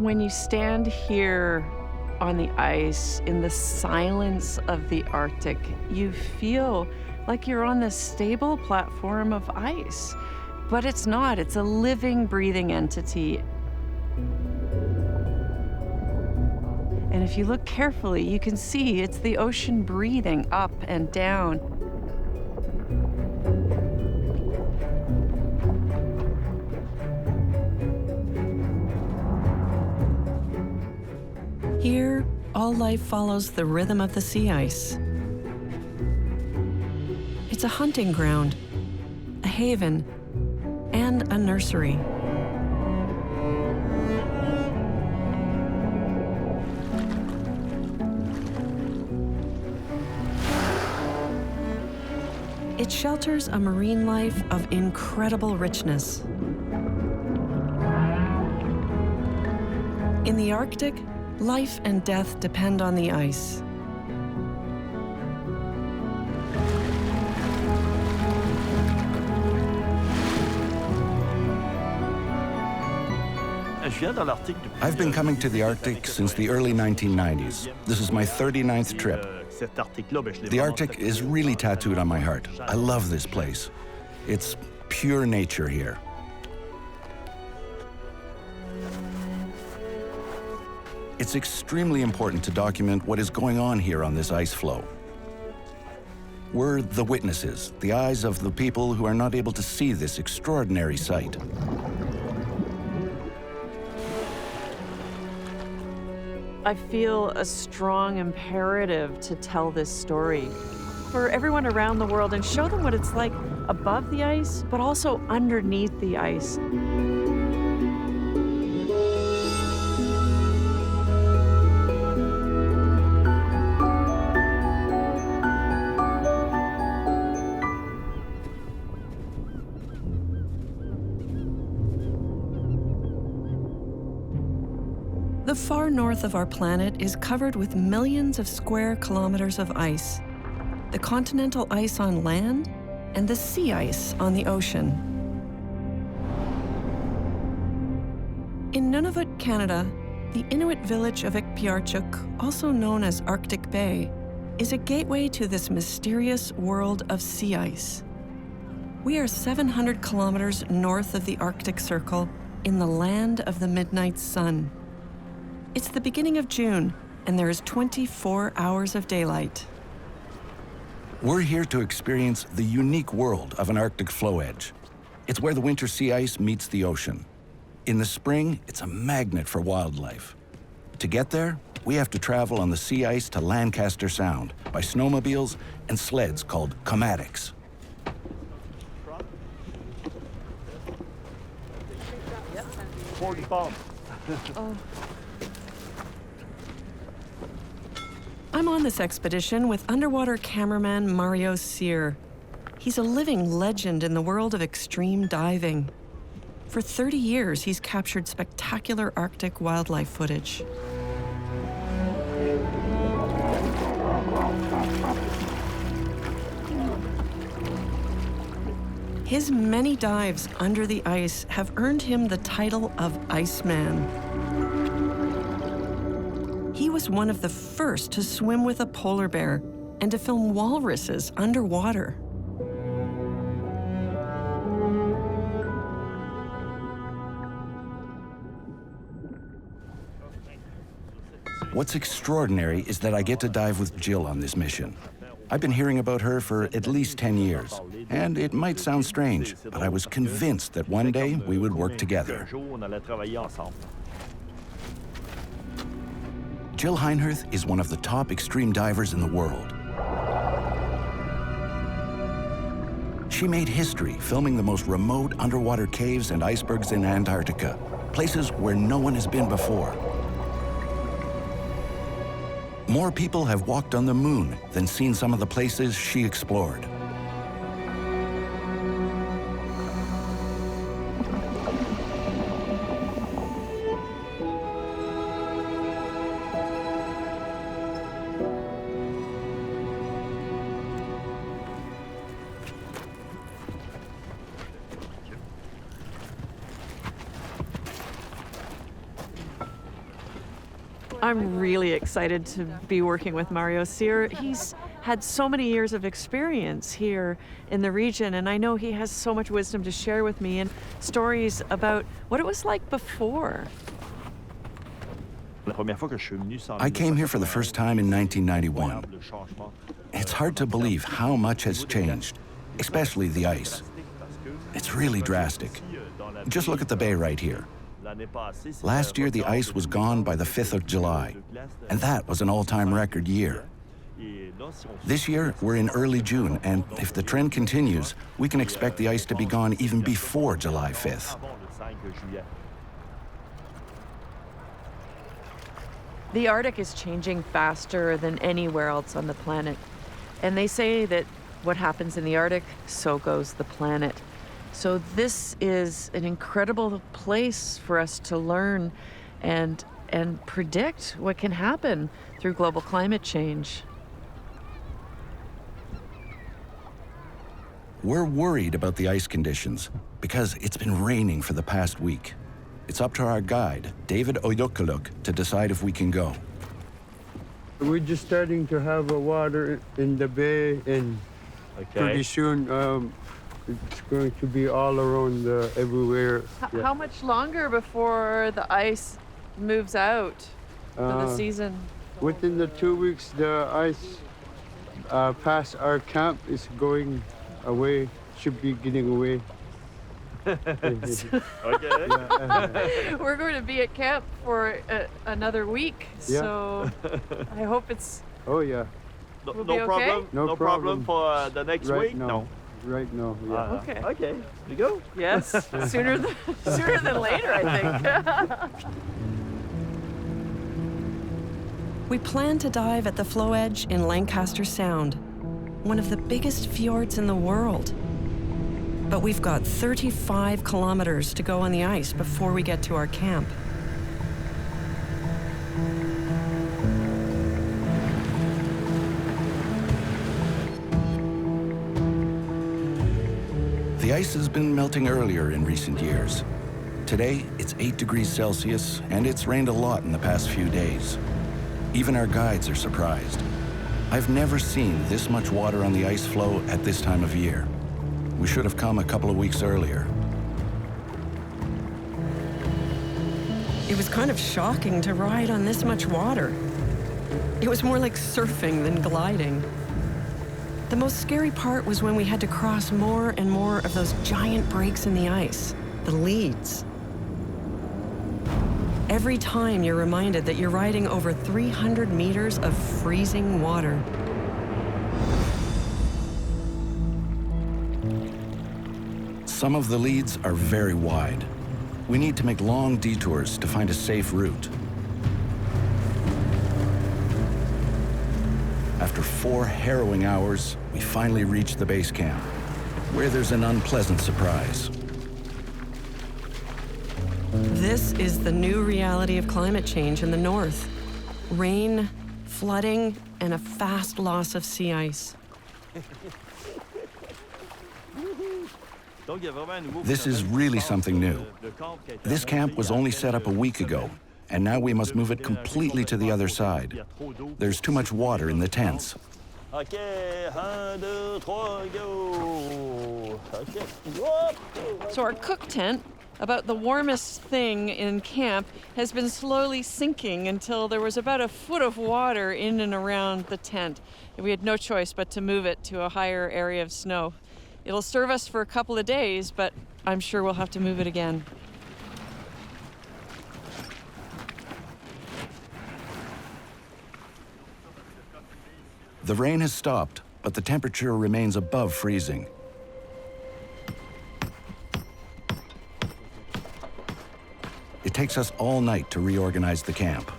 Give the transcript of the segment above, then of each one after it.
When you stand here on the ice in the silence of the Arctic, you feel like you're on this stable platform of ice. But it's not, it's a living, breathing entity. And if you look carefully, you can see it's the ocean breathing up and down. Here, all life follows the rhythm of the sea ice. It's a hunting ground, a haven, and a nursery. It shelters a marine life of incredible richness. In the Arctic, life and death depend on the ice. I've been coming to the Arctic since the early 1990s. This is my 39th trip. The Arctic is really tattooed on my heart. I love this place. It's pure nature here. It's extremely important to document what is going on here on this ice floe. We're the witnesses, the eyes of the people who are not able to see this extraordinary sight. I feel a strong imperative to tell this story for everyone around the world and show them what it's like above the ice, but also underneath the ice. The far north of our planet is covered with millions of square kilometers of ice. The continental ice on land and the sea ice on the ocean. In Nunavut, Canada, the Inuit village of Ikpiarchuk, also known as Arctic Bay, is a gateway to this mysterious world of sea ice. We are 700 kilometers north of the Arctic Circle in the land of the midnight sun. It's the beginning of June, and there is 24 hours of daylight. We're here to experience the unique world of an Arctic floe edge. It's where the winter sea ice meets the ocean. In the spring, it's a magnet for wildlife. To get there, we have to travel on the sea ice to Lancaster Sound by snowmobiles and sleds called comatics. I'm on this expedition with underwater cameraman Mario Cyr. He's a living legend in the world of extreme diving. For 30 years, he's captured spectacular Arctic wildlife footage. His many dives under the ice have earned him the title of Iceman. He was one of the first to swim with a polar bear and to film walruses underwater. What's extraordinary is that I get to dive with Jill on this mission. I've been hearing about her for at least 10 years, and it might sound strange, but I was convinced that one day we would work together. Jill Heinerth is one of the top extreme divers in the world. She made history filming the most remote underwater caves and icebergs in Antarctica, places where no one has been before. More people have walked on the moon than seen some of the places she explored. I'm really excited to be working with Mario Cyr. He's had so many years of experience here in the region, and I know he has so much wisdom to share with me and stories about what it was like before. I came here for the first time in 1991. It's hard to believe how much has changed, especially the ice. It's really drastic. Just look at the bay right here. Last year, the ice was gone by the 5th of July, and that was an all-time record year. This year, we're in early June, and if the trend continues, we can expect the ice to be gone even before July 5th. The Arctic is changing faster than anywhere else on the planet. And they say that what happens in the Arctic, so goes the planet. So this is an incredible place for us to learn and predict what can happen through global climate change. We're worried about the ice conditions because it's been raining for the past week. It's up to our guide, David Oyokuluk, to decide if we can go. We're just starting to have water in the bay, and pretty soon it's going to be all around everywhere. How much longer before the ice moves out for the season? Within the 2 weeks, the ice past our camp is going away, should be getting away. Okay. We're going to be at camp for another week, so I hope it's. Oh yeah. No okay? problem. No problem for the next week. No. Right now. Yeah. Okay. Okay. You go. Yes. sooner than later, I think. We plan to dive at the floe edge in Lancaster Sound, one of the biggest fjords in the world. But we've got 35 kilometers to go on the ice before we get to our camp. The ice has been melting earlier in recent years. Today, it's 8 degrees Celsius, and it's rained a lot in the past few days. Even our guides are surprised. I've never seen this much water on the ice floe at this time of year. We should have come a couple of weeks earlier. It was kind of shocking to ride on this much water. It was more like surfing than gliding. The most scary part was when we had to cross more and more of those giant breaks in the ice, the leads. Every time you're reminded that you're riding over 300 meters of freezing water. Some of the leads are very wide. We need to make long detours to find a safe route. After 4 harrowing hours, we finally reach the base camp, where there's an unpleasant surprise. This is the new reality of climate change in the north. Rain, flooding, and a fast loss of sea ice. This is really something new. This camp was only set up a week ago, and now we must move it completely to the other side. There's too much water in the tents. Okay, 1, 2, 3, go. Okay. So our cook tent, about the warmest thing in camp, has been slowly sinking until there was about a foot of water in and around the tent. And we had no choice but to move it to a higher area of snow. It'll serve us for a couple of days, but I'm sure we'll have to move it again. The rain has stopped, but the temperature remains above freezing. It takes us all night to reorganize the camp.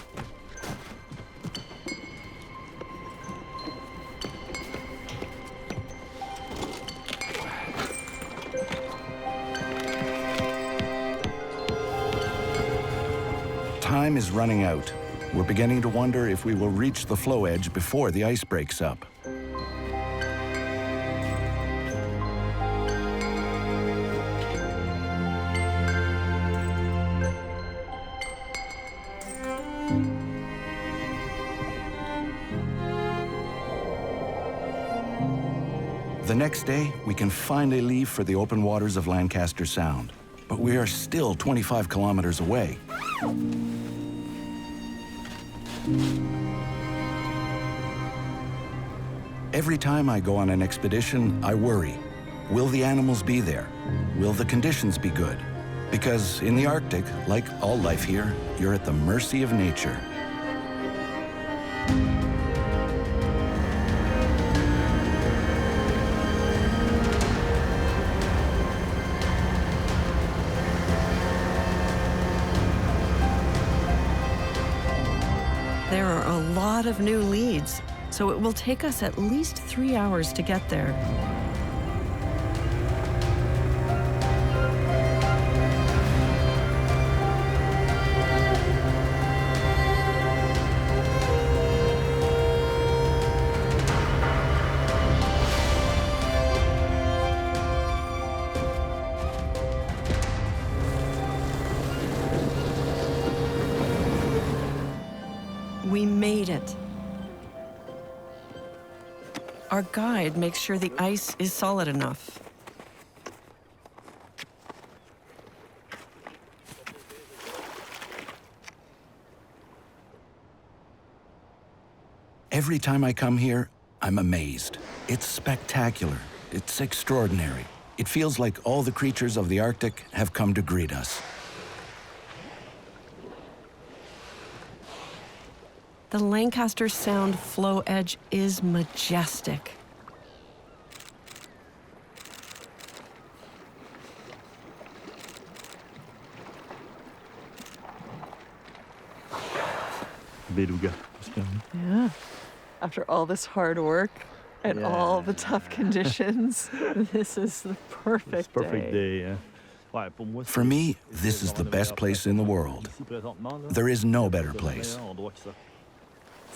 Time is running out. We're beginning to wonder if we will reach the floe edge before the ice breaks up. The next day, we can finally leave for the open waters of Lancaster Sound. But we are still 25 kilometers away. Every time I go on an expedition, I worry. Will the animals be there? Will the conditions be good? Because in the Arctic, like all life here, you're at the mercy of nature. There are a lot of new leads, so it will take us at least 3 hours to get there. We made it. Our guide makes sure the ice is solid enough. Every time I come here, I'm amazed. It's spectacular. It's extraordinary. It feels like all the creatures of the Arctic have come to greet us. The Lancaster Sound flow edge is majestic. Beluga. Yeah. After all this hard work and all the tough conditions, this is the perfect day. Yeah. For me, this is the best place in the world. There is no better place.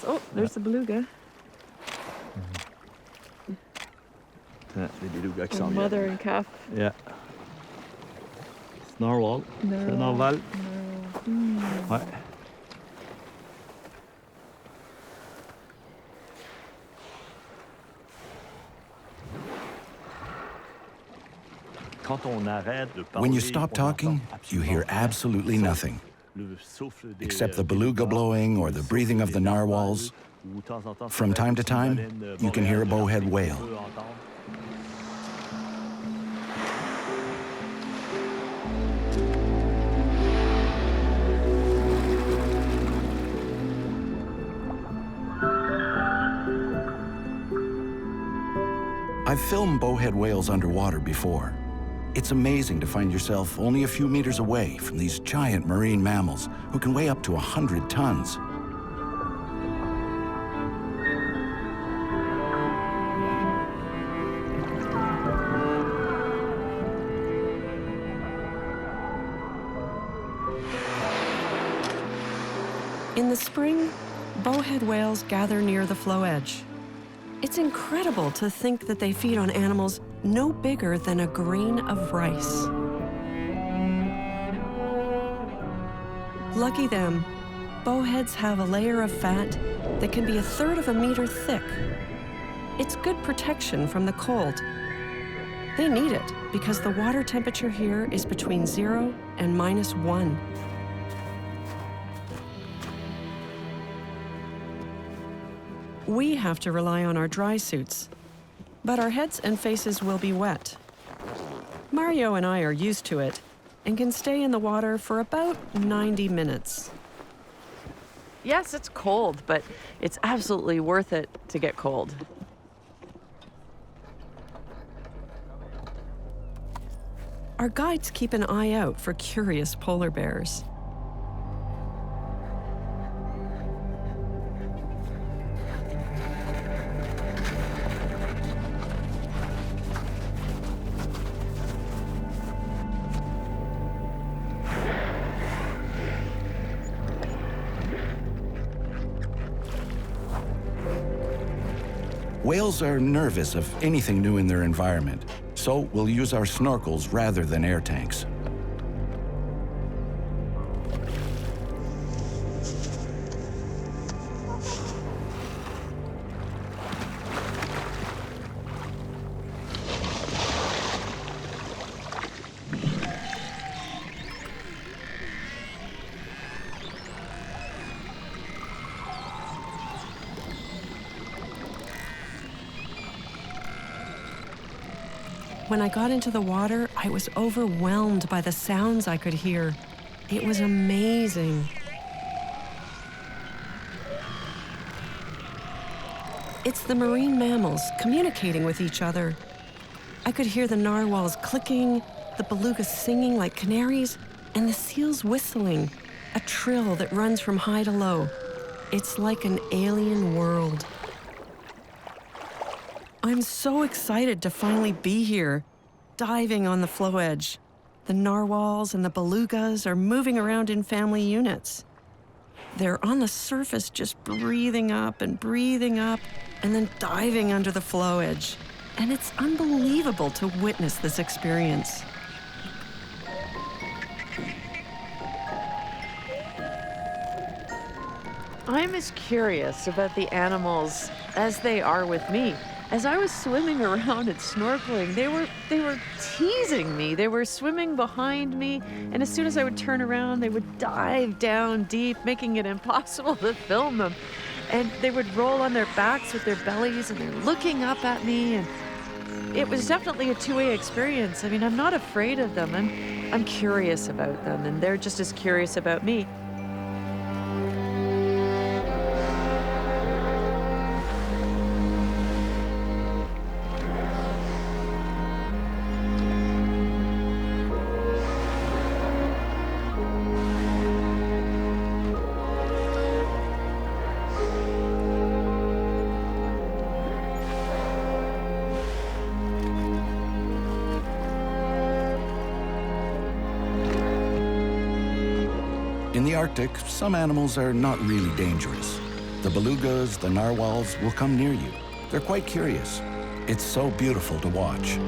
Oh, there's the beluga. Les belugas qui s'en viennent. Mother and calf. Yeah. C'est narwhal. C'est narwhal. Ouais. When you stop talking, you hear absolutely nothing, except the beluga blowing or the breathing of the narwhals. From time to time, you can hear a bowhead whale. I've filmed bowhead whales underwater before. It's amazing to find yourself only a few meters away from these giant marine mammals who can weigh up to 100 tons. In the spring, bowhead whales gather near the flow edge. It's incredible to think that they feed on animals no bigger than a grain of rice. Lucky them, bowheads have a layer of fat that can be 1/3 of a meter thick. It's good protection from the cold. They need it because the water temperature here is between 0 and -1. We have to rely on our dry suits, but our heads and faces will be wet. Mario and I are used to it and can stay in the water for about 90 minutes. Yes, it's cold, but it's absolutely worth it to get cold. Our guides keep an eye out for curious polar bears. Whales are nervous of anything new in their environment, so we'll use our snorkels rather than air tanks. When I got into the water, I was overwhelmed by the sounds I could hear. It was amazing. It's the marine mammals communicating with each other. I could hear the narwhals clicking, the belugas singing like canaries, and the seals whistling, a trill that runs from high to low. It's like an alien world. I'm so excited to finally be here, diving on the flow edge. The narwhals and the belugas are moving around in family units. They're on the surface just breathing up, and then diving under the flow edge. And it's unbelievable to witness this experience. I'm as curious about the animals as they are with me. As I was swimming around and snorkeling, they were teasing me. They were swimming behind me, and as soon as I would turn around, they would dive down deep, making it impossible to film them. And they would roll on their backs with their bellies, and they're looking up at me, and it was definitely a two-way experience. I mean, I'm not afraid of them. I'm curious about them, and they're just as curious about me. In the Arctic, some animals are not really dangerous. The belugas, the narwhals will come near you. They're quite curious. It's so beautiful to watch.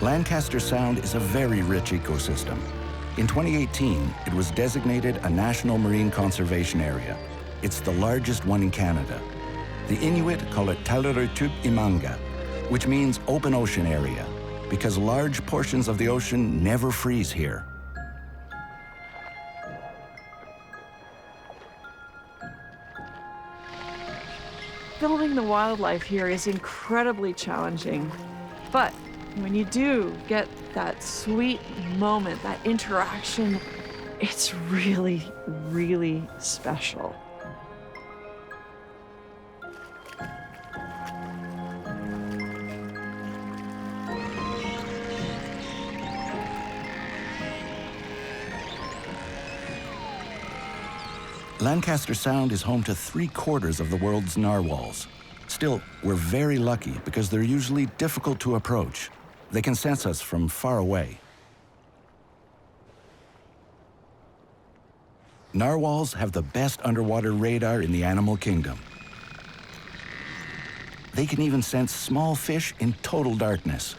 Lancaster Sound is a very rich ecosystem. In 2018, it was designated a National Marine Conservation Area. It's the largest one in Canada. The Inuit call it Tallerutup Imanga, which means open ocean area, because large portions of the ocean never freeze here. Filming the wildlife here is incredibly challenging, but when you do get that sweet moment, that interaction, it's really, really special. Lancaster Sound is home to 3/4 of the world's narwhals. Still, we're very lucky because they're usually difficult to approach. They can sense us from far away. Narwhals have the best underwater radar in the animal kingdom. They can even sense small fish in total darkness.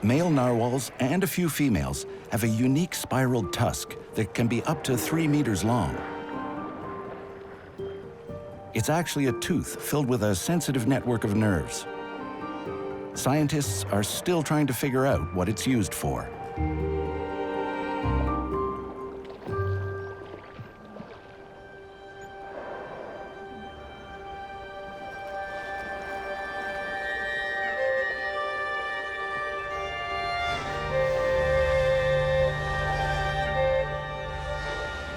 Male narwhals and a few females have a unique spiraled tusk that can be up to 3 meters long. It's actually a tooth filled with a sensitive network of nerves. Scientists are still trying to figure out what it's used for.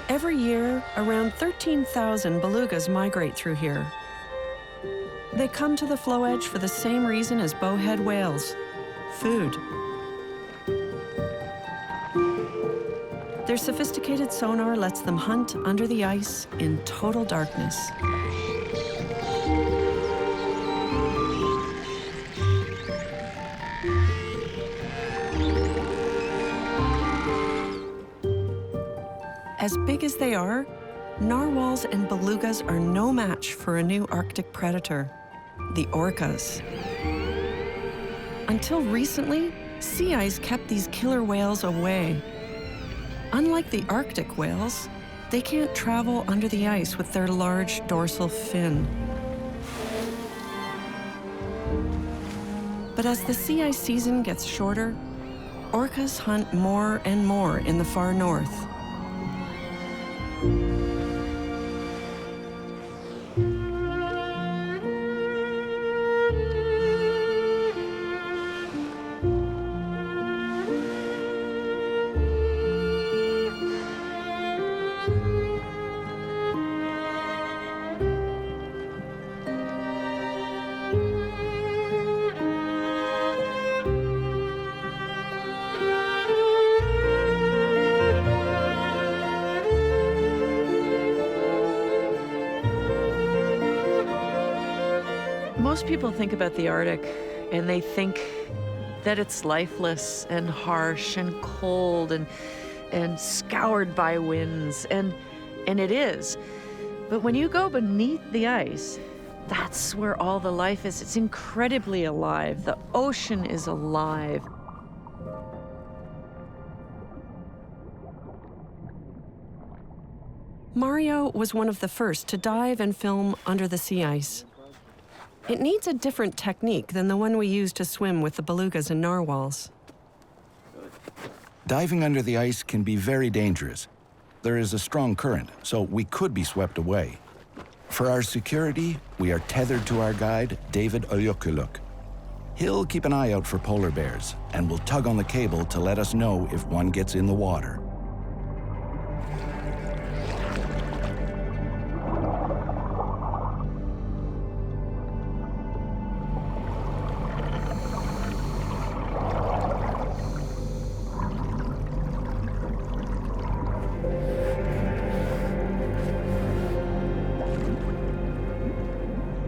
Every year, around 13,000 belugas migrate through here. They come to the flow edge for the same reason as bowhead whales: food. Their sophisticated sonar lets them hunt under the ice in total darkness. As big as they are, narwhals and belugas are no match for a new Arctic predator, the orcas. Until recently, sea ice kept these killer whales away. unlike the Arctic whales, they can't travel under the ice with their large dorsal fin. But as the sea ice season gets shorter, orcas hunt more and more in the far north. Most people think about the Arctic and they think that it's lifeless and harsh and cold and scoured by winds, and it is. But when you go beneath the ice, that's where all the life is. It's incredibly alive. The ocean is alive. Mario was one of the first to dive and film under the sea ice. It needs a different technique than the one we use to swim with the belugas and narwhals. Diving under the ice can be very dangerous. There is a strong current, so we could be swept away. For our security, we are tethered to our guide, David Olyokuluk. He'll keep an eye out for polar bears and will tug on the cable to let us know if one gets in the water.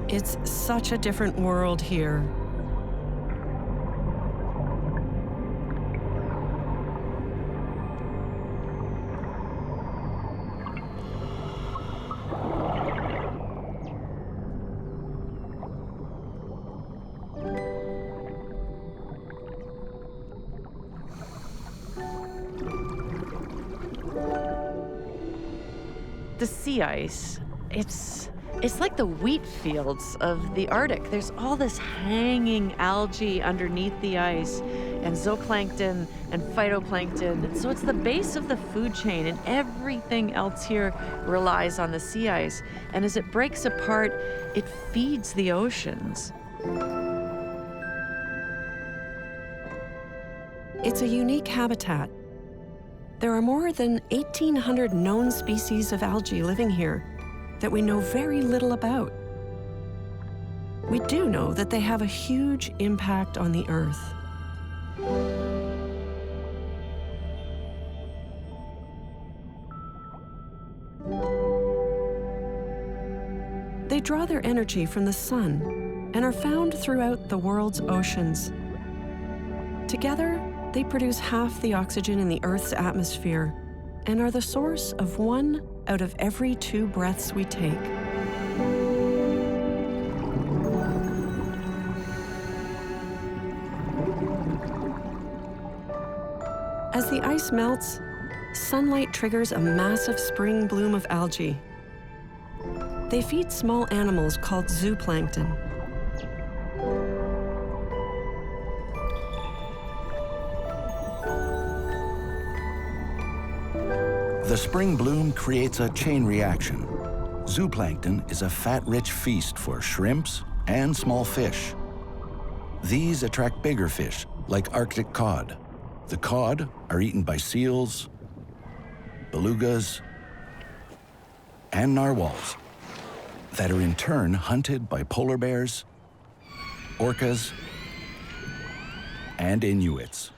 It's such a different world here. The sea ice, it's like the wheat fields of the Arctic. There's all this hanging algae underneath the ice and zooplankton and phytoplankton. And so it's the base of the food chain, and everything else here relies on the sea ice. And as it breaks apart, it feeds the oceans. It's a unique habitat. There are more than 1,800 known species of algae living here that we know very little about. We do know that they have a huge impact on the Earth. They draw their energy from the sun and are found throughout the world's oceans. Together, they produce half the oxygen in the Earth's atmosphere and are the source of 1 out of every 2 breaths we take. As the ice melts, sunlight triggers a massive spring bloom of algae. They feed small animals called zooplankton. The spring bloom creates a chain reaction. Zooplankton is a fat-rich feast for shrimps and small fish. These attract bigger fish, like Arctic cod. The cod are eaten by seals, belugas, and narwhals that are in turn hunted by polar bears, orcas, and Inuits.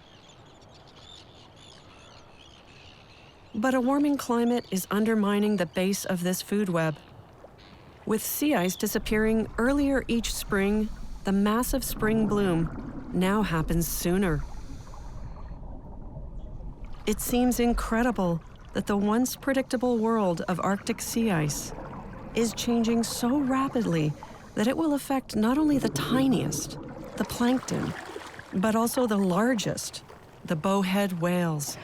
But a warming climate is undermining the base of this food web. With sea ice disappearing earlier each spring, the massive spring bloom now happens sooner. It seems incredible that the once predictable world of Arctic sea ice is changing so rapidly that it will affect not only the tiniest, the plankton, but also the largest, the bowhead whales.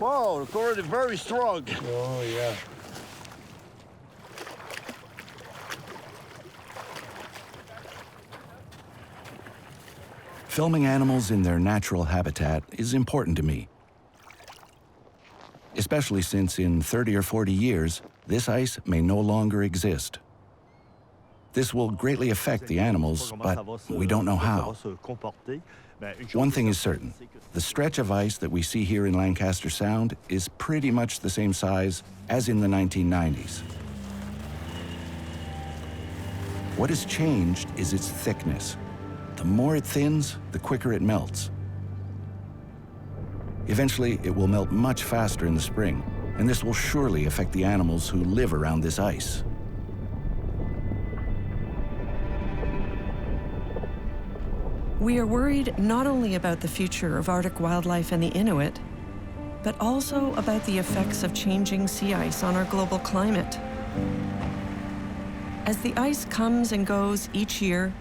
Wow, the current is very strong. Oh, yeah. Filming animals in their natural habitat is important to me, especially since in 30 or 40 years, this ice may no longer exist. This will greatly affect the animals, but we don't know how. One thing is certain, the stretch of ice that we see here in Lancaster Sound is pretty much the same size as in the 1990s. What has changed is its thickness. The more it thins, the quicker it melts. Eventually, it will melt much faster in the spring, and this will surely affect the animals who live around this ice. We are worried not only about the future of Arctic wildlife and the Inuit, but also about the effects of changing sea ice on our global climate. As the ice comes and goes each year,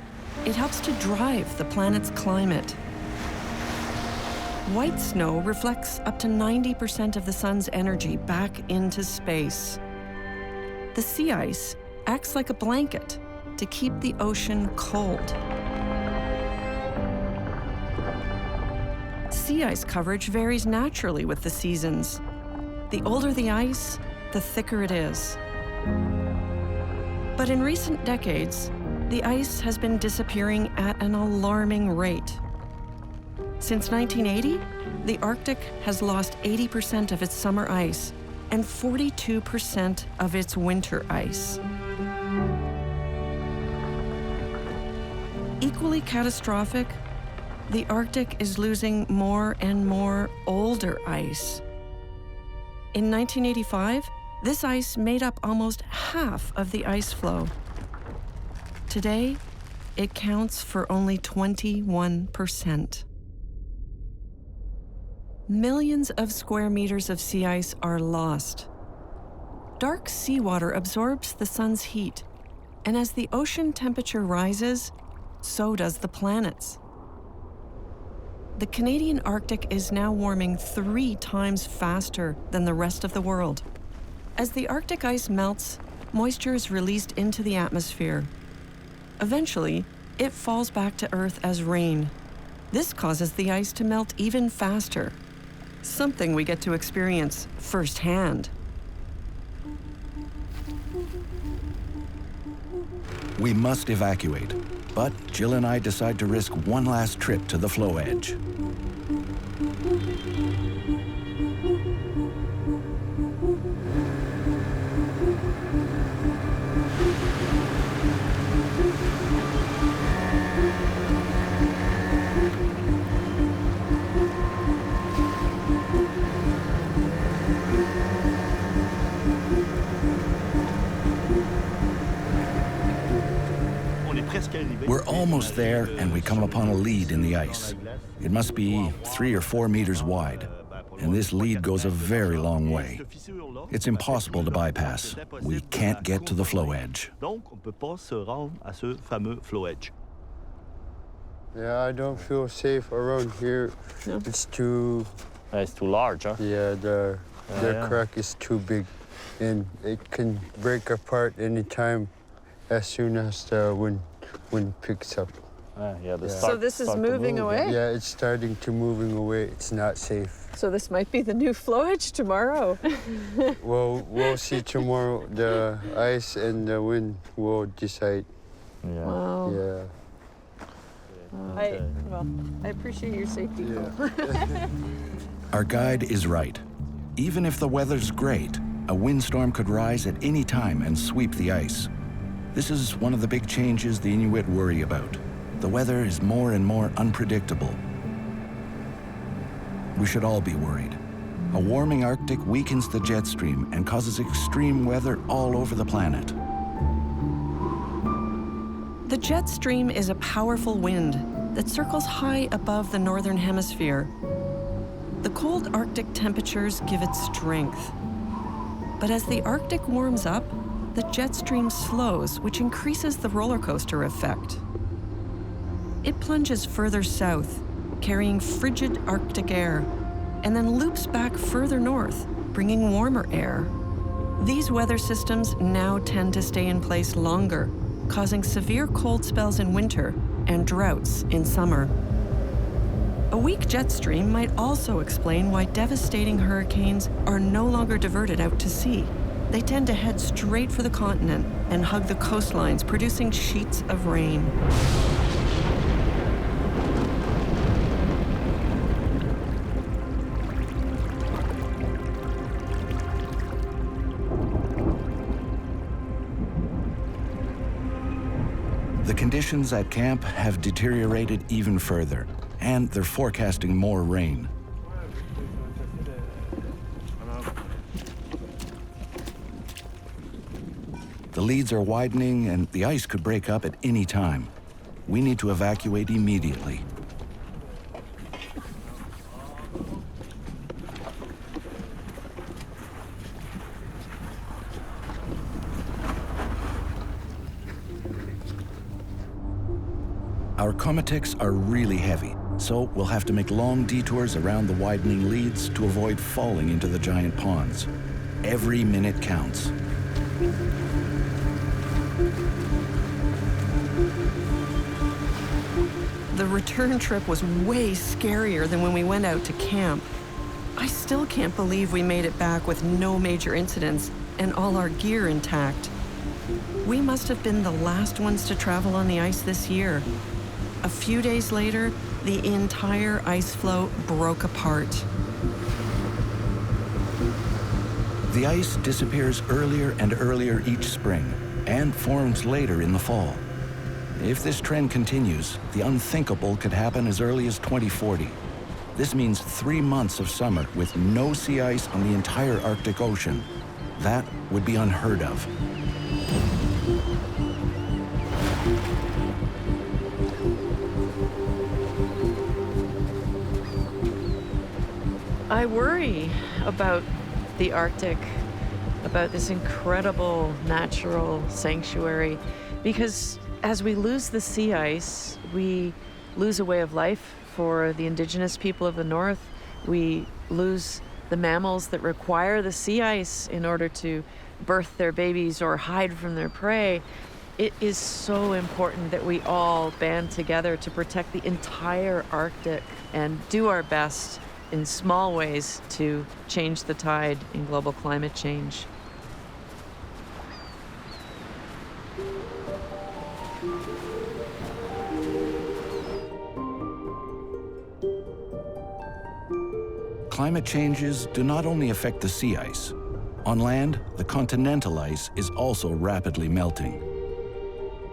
it helps to drive the planet's climate. White snow reflects up to 90% of the sun's energy back into space. The sea ice acts like a blanket to keep the ocean cold. Sea ice coverage varies naturally with the seasons. The older the ice, the thicker it is. But in recent decades, the ice has been disappearing at an alarming rate. Since 1980, the Arctic has lost 80% of its summer ice and 42% of its winter ice. Equally catastrophic, the Arctic is losing more and more older ice. In 1985, this ice made up almost half of the ice floe. Today, it counts for only 21%. Millions of square meters of sea ice are lost. Dark seawater absorbs the sun's heat, and as the ocean temperature rises, so does the planet's. The Canadian Arctic is now warming 3 times faster than the rest of the world. As the Arctic ice melts, moisture is released into the atmosphere. Eventually, it falls back to Earth as rain. This causes the ice to melt even faster, something we get to experience firsthand. We must evacuate, but Jill and I decide to risk one last trip to the floe edge. We're almost there, and we come upon a lead in the ice. It must be 3 or 4 meters wide, and this lead goes a very long way. It's impossible to bypass. We can't get to the floe edge. Yeah, I don't feel safe around here. No. It's too... It's too large, huh? Yeah, the crack is too big, and it can break apart anytime as soon as the wind picks up. So this is moving away? Yeah, it's starting to moving away. It's not safe. So this might be the new floe edge tomorrow. Well, we'll see tomorrow. The ice and the wind will decide. Yeah. Wow. Yeah. I appreciate your safety. Yeah. Our guide is right. Even if the weather's great, a windstorm could rise at any time and sweep the ice. This is one of the big changes the Inuit worry about. The weather is more and more unpredictable. We should all be worried. A warming Arctic weakens the jet stream and causes extreme weather all over the planet. The jet stream is a powerful wind that circles high above the northern hemisphere. The cold Arctic temperatures give it strength. But as the Arctic warms up, the jet stream slows, which increases the roller coaster effect. It plunges further south, carrying frigid Arctic air. and then loops back further north, bringing warmer air. These weather systems now tend to stay in place longer, causing severe cold spells in winter and droughts in summer. A weak jet stream might also explain why devastating hurricanes are no longer diverted out to sea. They tend to head straight for the continent and hug the coastlines, producing sheets of rain. The conditions at camp have deteriorated even further, and they're forecasting more rain. The leads are widening, and the ice could break up at any time. We need to evacuate immediately. Our komatiks are really heavy, so we'll have to make long detours around the widening leads to avoid falling into the giant ponds. Every minute counts. The return trip was way scarier than when we went out to camp. I still can't believe we made it back with no major incidents and all our gear intact. We must have been the last ones to travel on the ice this year. A few days later, the entire ice floe broke apart. The ice disappears earlier and earlier each spring and forms later in the fall. If this trend continues, the unthinkable could happen as early as 2040. This means 3 months of summer with no sea ice on the entire Arctic Ocean. That would be unheard of. I worry about the Arctic, about this incredible natural sanctuary, because as we lose the sea ice, we lose a way of life for the indigenous people of the North. We lose the mammals that require the sea ice in order to birth their babies or hide from their prey. It is so important that we all band together to protect the entire Arctic and do our best in small ways to change the tide in global climate change. Climate changes do not only affect the sea ice. On land, the continental ice is also rapidly melting.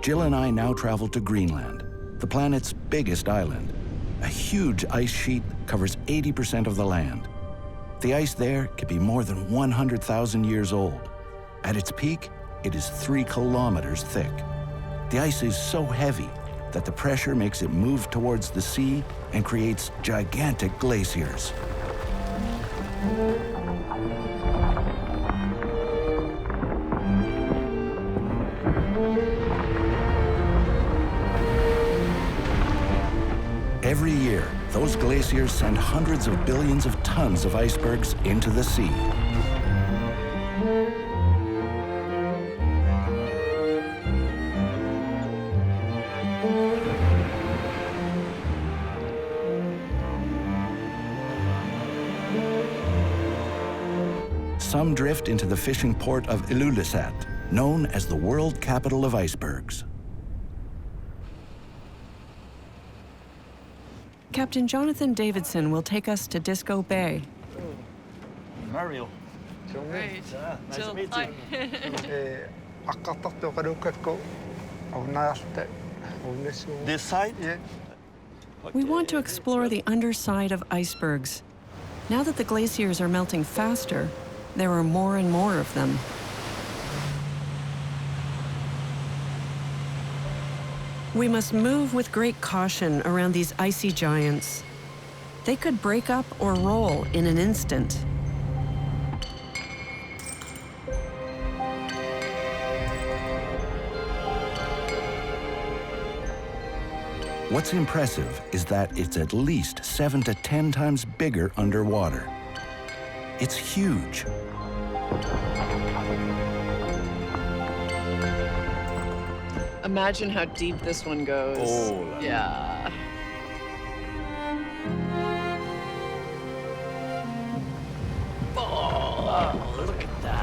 Jill and I now travel to Greenland, the planet's biggest island. A huge ice sheet covers 80% of the land. The ice there could be more than 100,000 years old. At its peak, it is 3 kilometers thick. The ice is so heavy that the pressure makes it move towards the sea and creates gigantic glaciers. Every year, those glaciers send hundreds of billions of tons of icebergs into the sea. Some drift into the fishing port of Ilulissat, known as the world capital of icebergs. Captain Jonathan Davidson will take us to Disco Bay. Mario. Right. Yeah, nice Jill, to meet hi. you. This side? Yeah. We want to explore the underside of icebergs. Now that the glaciers are melting faster, there are more and more of them. We must move with great caution around these icy giants. They could break up or roll in an instant. What's impressive is that it's at least 7 to 10 times bigger underwater. It's huge. Imagine how deep this one goes. Oh, yeah. Oh, look at that.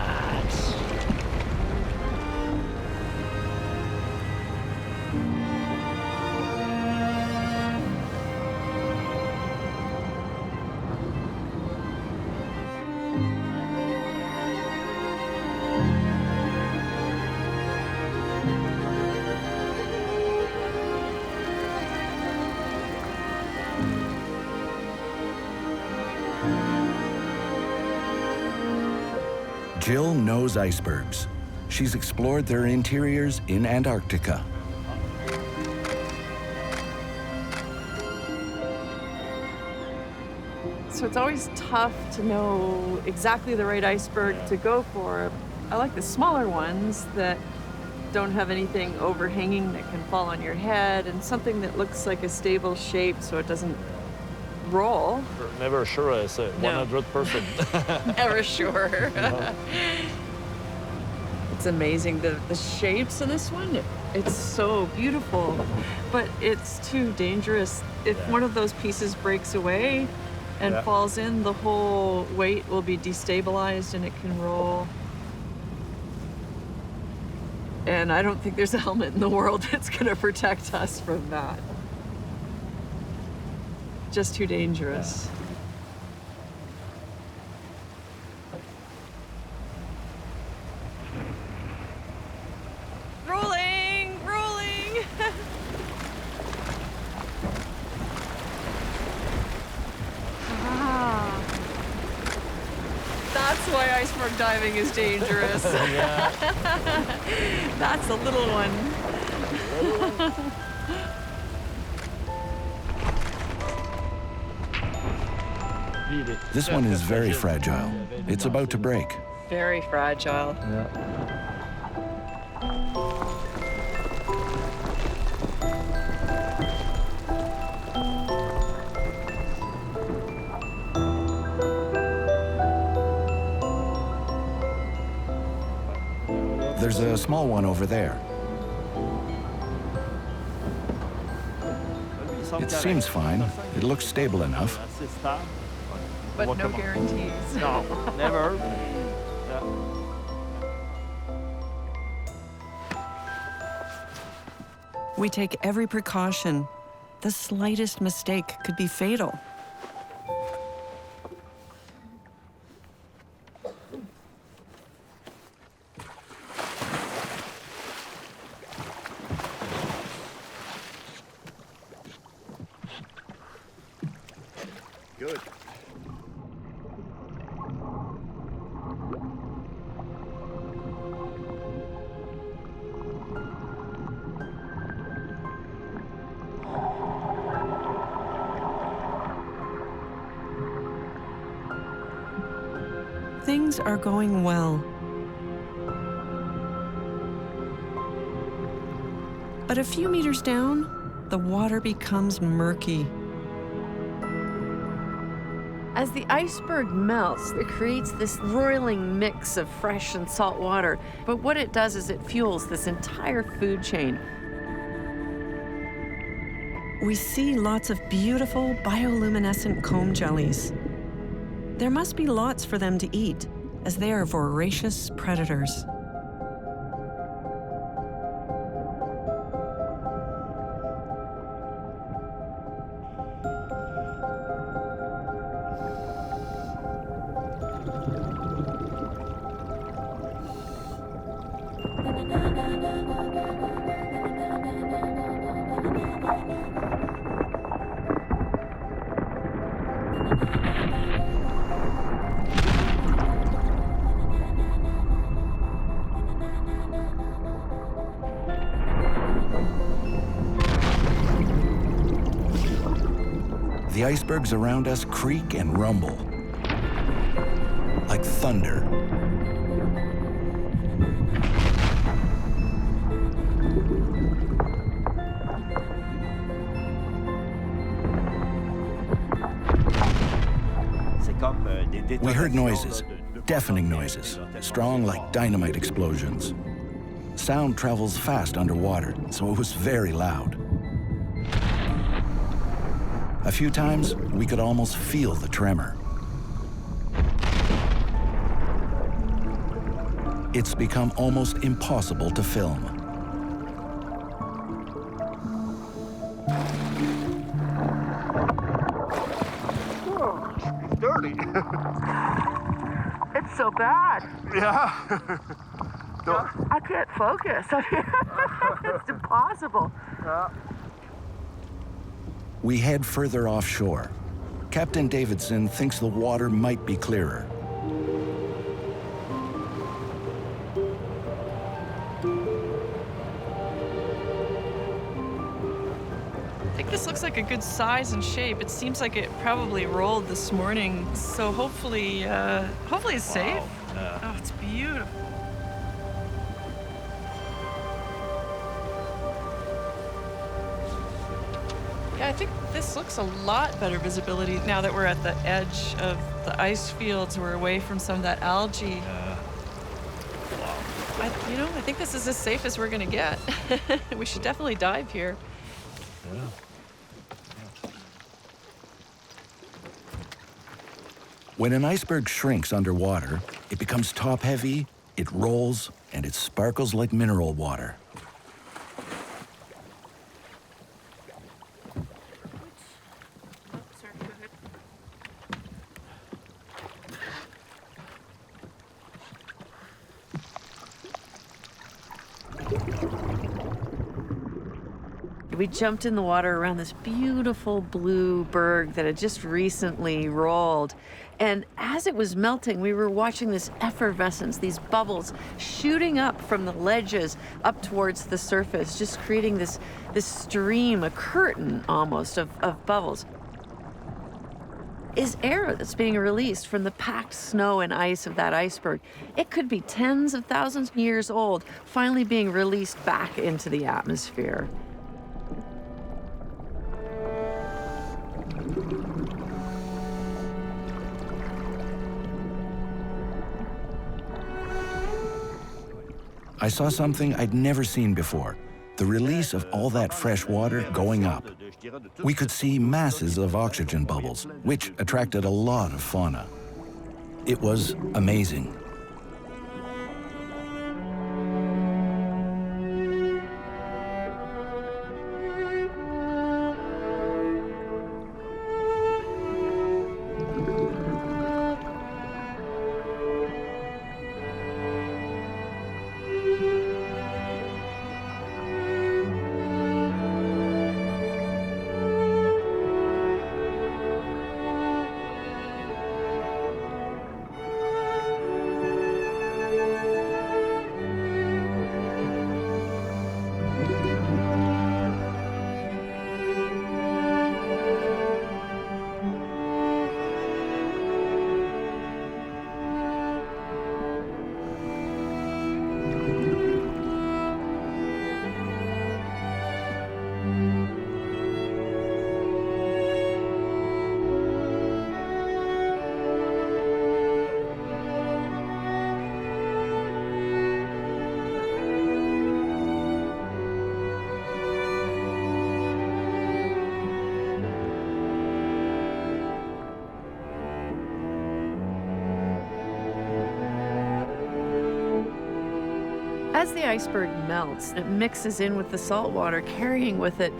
Jill knows icebergs. She's explored their interiors in Antarctica. So it's always tough to know exactly the right iceberg to go for. I like the smaller ones that don't have anything overhanging that can fall on your head, and something that looks like a stable shape so it doesn't roll. Never sure as a No. 100%. Never sure. It's amazing, the shapes in this one. It's so beautiful, but it's too dangerous. If one of those pieces breaks away and falls in, the whole weight will be destabilized and it can roll. And I don't think there's a helmet in the world that's gonna protect us from that. Just too dangerous. Rolling, rolling. Ah. That's why iceberg diving is dangerous. That's a little one. This one is very fragile. It's about to break. Very fragile. There's a small one over there. It seems fine. It looks stable enough. But no guarantees. No, never. We take every precaution. The slightest mistake could be fatal. Good. Things are going well. But a few meters down, the water becomes murky. As the iceberg melts, it creates this roiling mix of fresh and salt water. But what it does is it fuels this entire food chain. We see lots of beautiful bioluminescent comb jellies. There must be lots for them to eat, as they are voracious predators. The icebergs around us creak and rumble, like thunder. We heard noises, deafening noises, strong like dynamite explosions. Sound travels fast underwater, so it was very loud. A few times, we could almost feel the tremor. It's become almost impossible to film. It's dirty. It's so bad. Yeah. I can't focus. It's impossible. We head further offshore. Captain Davidson thinks the water might be clearer. I think this looks like a good size and shape. It seems like it probably rolled this morning, so hopefully it's safe. Yeah. Oh, it's beautiful. Yeah, I think this looks a lot better visibility now that we're at the edge of the ice fields. We're away from some of that algae. I think this is as safe as we're gonna get. We should definitely dive here. Yeah. When an iceberg shrinks underwater, it becomes top-heavy, it rolls, and it sparkles like mineral water. We jumped in the water around this beautiful blue berg that had just recently rolled. And as it was melting, we were watching this effervescence, these bubbles shooting up from the ledges up towards the surface, just creating this stream, a curtain almost of bubbles. Is air that's being released from the packed snow and ice of that iceberg. It could be tens of thousands of years old, finally being released back into the atmosphere. I saw something I'd never seen before, the release of all that fresh water going up. We could see masses of oxygen bubbles, which attracted a lot of fauna. It was amazing. As the iceberg melts, it mixes in with the salt water, carrying with it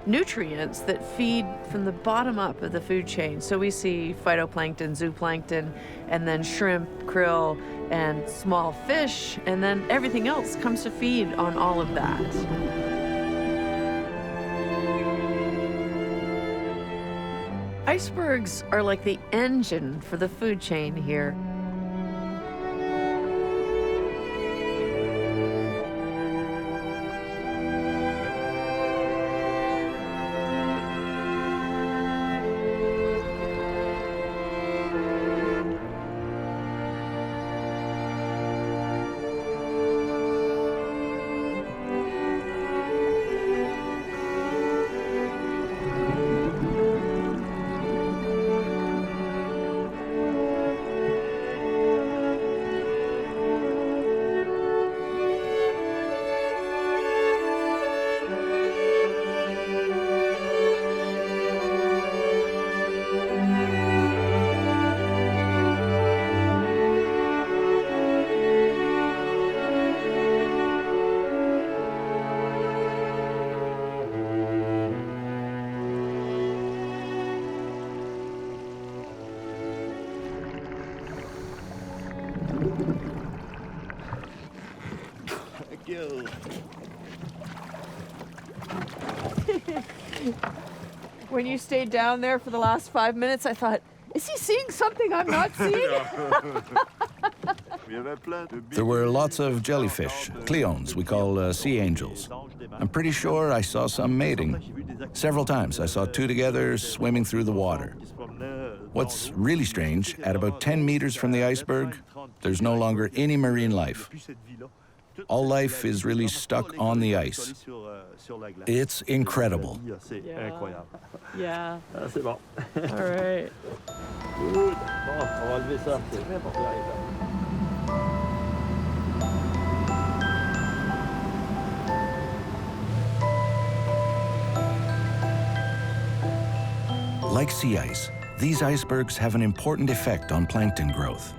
nutrients that feed from the bottom up of the food chain. So we see phytoplankton, zooplankton, and then shrimp, krill, and small fish, and then everything else comes to feed on all of that. Icebergs are like the engine for the food chain here. When you stayed down there for the last 5 minutes, I thought, is he seeing something I'm not seeing? There were lots of jellyfish, cleones, we call sea angels. I'm pretty sure I saw some mating. Several times I saw two together swimming through the water. What's really strange, at about 10 meters from the iceberg, there's no longer any marine life. All life is really stuck on the ice. It's incredible. Yeah. C'est bon. All right. Good. Bon, on va lever ça. C'est très important. Like sea ice, these icebergs have an important effect on plankton growth.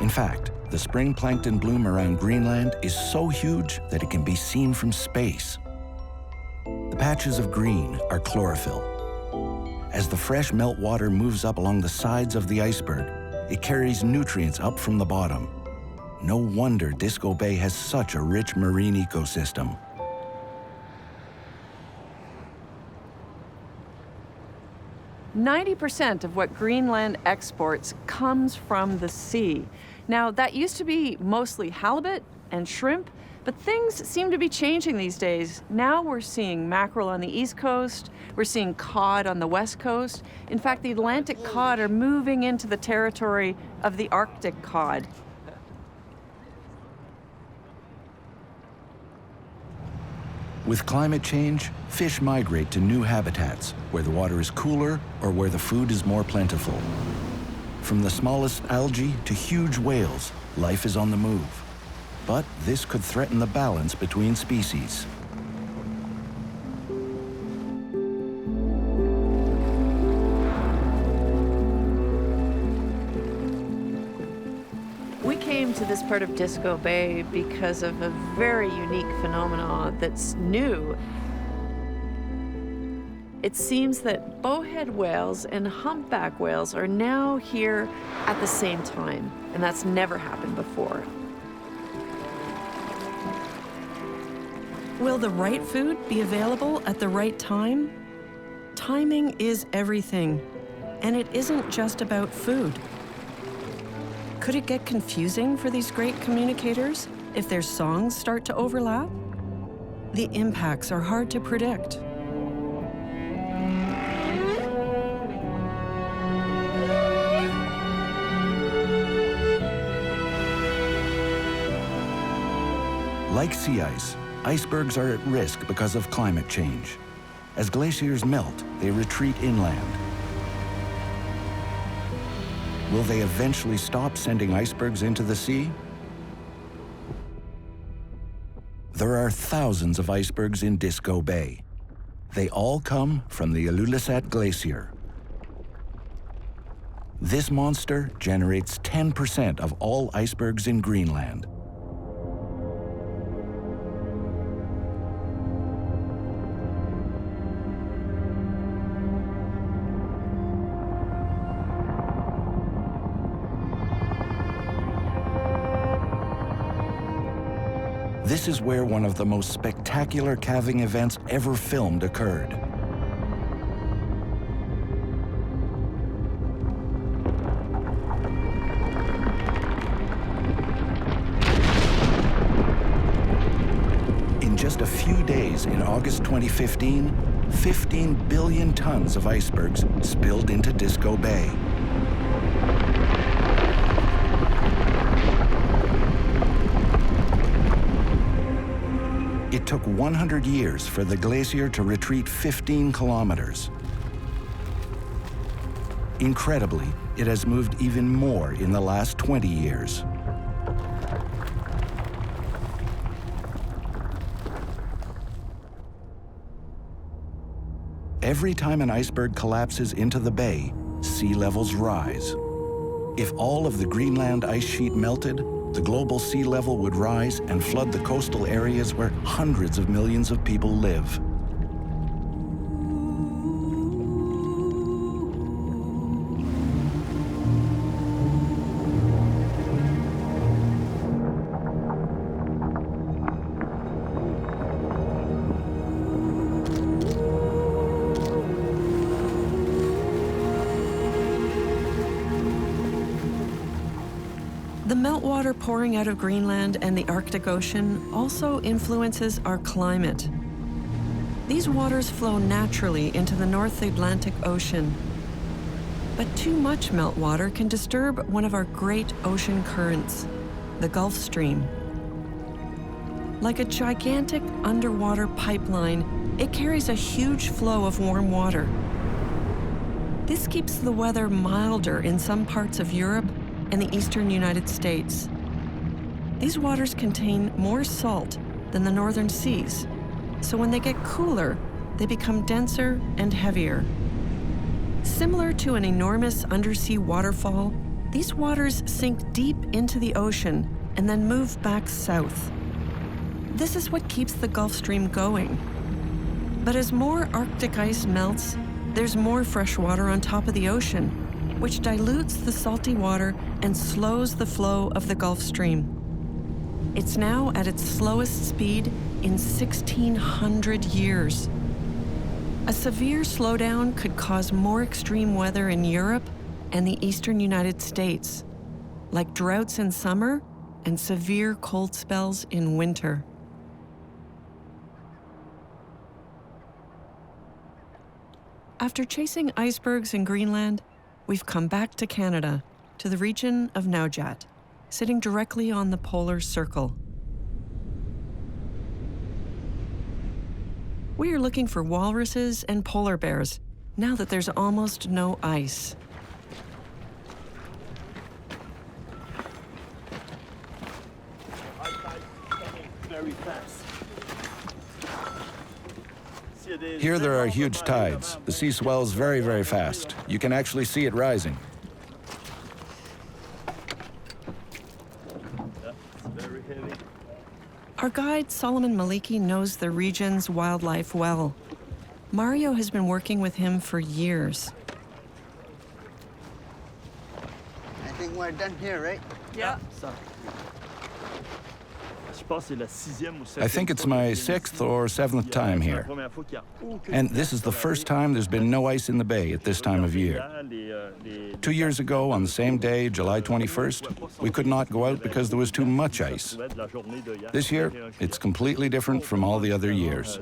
In fact, the spring plankton bloom around Greenland is so huge that it can be seen from space. The patches of green are chlorophyll. As the fresh meltwater moves up along the sides of the iceberg, it carries nutrients up from the bottom. No wonder Disco Bay has such a rich marine ecosystem. "90% of what Greenland exports comes from the sea. Now, that used to be mostly halibut and shrimp, but things seem to be changing these days. Now we're seeing mackerel on the East Coast, we're seeing cod on the West Coast. In fact, the Atlantic cod are moving into the territory of the Arctic cod. With climate change, fish migrate to new habitats where the water is cooler or where the food is more plentiful. From the smallest algae to huge whales, life is on the move. But this could threaten the balance between species. We came to this part of Disco Bay because of a very unique phenomenon that's new. It seems that bowhead whales and humpback whales are now here at the same time, and that's never happened before. Will the right food be available at the right time? Timing is everything, and it isn't just about food. Could it get confusing for these great communicators if their songs start to overlap? The impacts are hard to predict. Like sea ice, icebergs are at risk because of climate change. As glaciers melt, they retreat inland. Will they eventually stop sending icebergs into the sea? There are thousands of icebergs in Disco Bay. They all come from the Ilulissat Glacier. This monster generates 10% of all icebergs in Greenland. This is where one of the most spectacular calving events ever filmed occurred. In just a few days in August 2015, 15 billion tons of icebergs spilled into Disco Bay. It took 100 years for the glacier to retreat 15 kilometers. Incredibly, it has moved even more in the last 20 years. Every time an iceberg collapses into the bay, sea levels rise. If all of the Greenland ice sheet melted, the global sea level would rise and flood the coastal areas where hundreds of millions of people live. meltwater pouring out of Greenland and the Arctic Ocean also influences our climate. These waters flow naturally into the North Atlantic Ocean. But too much meltwater can disturb one of our great ocean currents, the Gulf Stream. Like a gigantic underwater pipeline, it carries a huge flow of warm water. This keeps the weather milder in some parts of Europe and the eastern United States. These waters contain more salt than the northern seas, so when they get cooler, they become denser and heavier. Similar to an enormous undersea waterfall, these waters sink deep into the ocean and then move back south. This is what keeps the Gulf Stream going. But as more Arctic ice melts, there's more fresh water on top of the ocean, which dilutes the salty water and slows the flow of the Gulf Stream. It's now at its slowest speed in 1,600 years. A severe slowdown could cause more extreme weather in Europe and the eastern United States, like droughts in summer and severe cold spells in winter. After chasing icebergs in Greenland, we've come back to Canada, to the region of Nunavut, sitting directly on the polar circle. We are looking for walruses and polar bears, now that there's almost no ice. Very fast. Here there are huge tides. The sea swells very, very fast. You can actually see it rising. Very heavy. Our guide, Solomon Maliki, knows the region's wildlife well. Mario has been working with him for years. I think we're done here, right? Yeah. I think it's my 6th or 7th time here. And this is the first time there's been no ice in the bay at this time of year. 2 years ago, on the same day, July 21st, we could not go out because there was too much ice. This year, it's completely different from all the other years.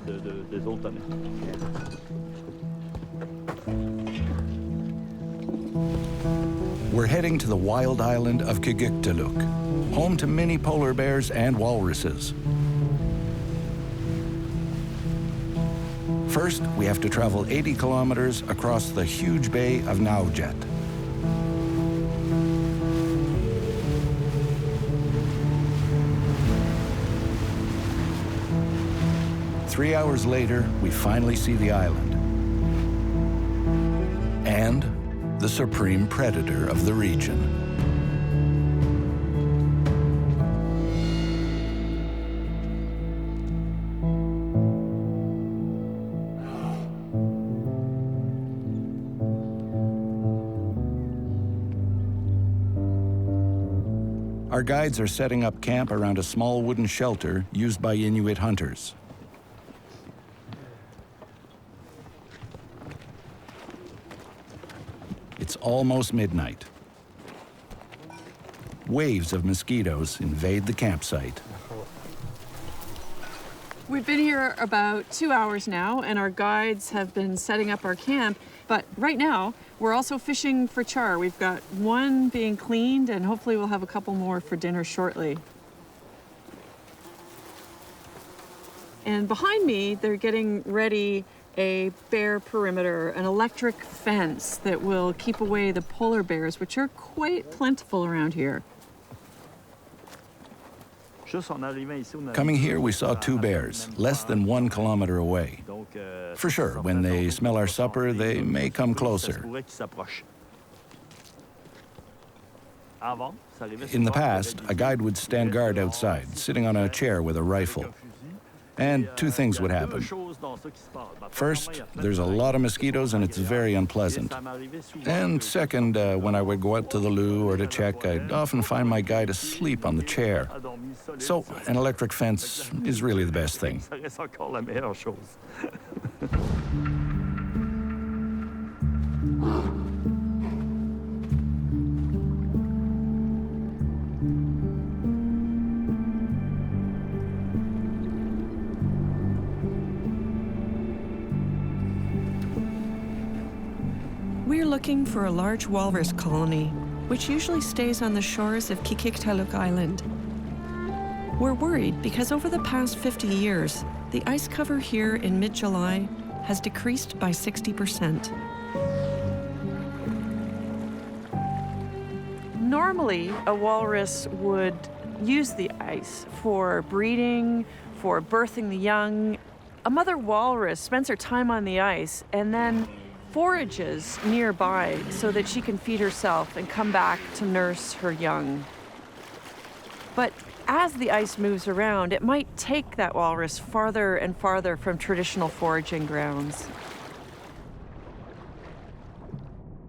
We're heading to the wild island of Kiguktaluk, home to many polar bears and walruses. First, we have to travel 80 kilometers across the huge bay of Nunavut. Three hours later, we finally see the island. And the supreme predator of the region. Our guides are setting up camp around a small wooden shelter used by Inuit hunters. It's almost midnight. Waves of mosquitoes invade the campsite. We've been here about 2 hours now, and our guides have been setting up our camp. But right now, we're also fishing for char. We've got one being cleaned, and hopefully we'll have a couple more for dinner shortly. And behind me, they're getting ready a bear perimeter, an electric fence that will keep away the polar bears, which are quite plentiful around here. Coming here, we saw 2 bears, less than 1 kilometer away. For sure, when they smell our supper, they may come closer. In the past, a guide would stand guard outside, sitting on a chair with a rifle. And 2 things would happen. First, there's a lot of mosquitoes and it's very unpleasant. And second, when I would go out to the loo or to check, I'd often find my guide asleep on the chair. So an electric fence is really the best thing. We're looking for a large walrus colony, which usually stays on the shores of Qikiqtaaluk Island. We're worried because over the past 50 years, the ice cover here in mid-July has decreased by 60%. Normally, a walrus would use the ice for breeding, for birthing the young. A mother walrus spends her time on the ice and then forages nearby so that she can feed herself and come back to nurse her young. But as the ice moves around, it might take that walrus farther and farther from traditional foraging grounds.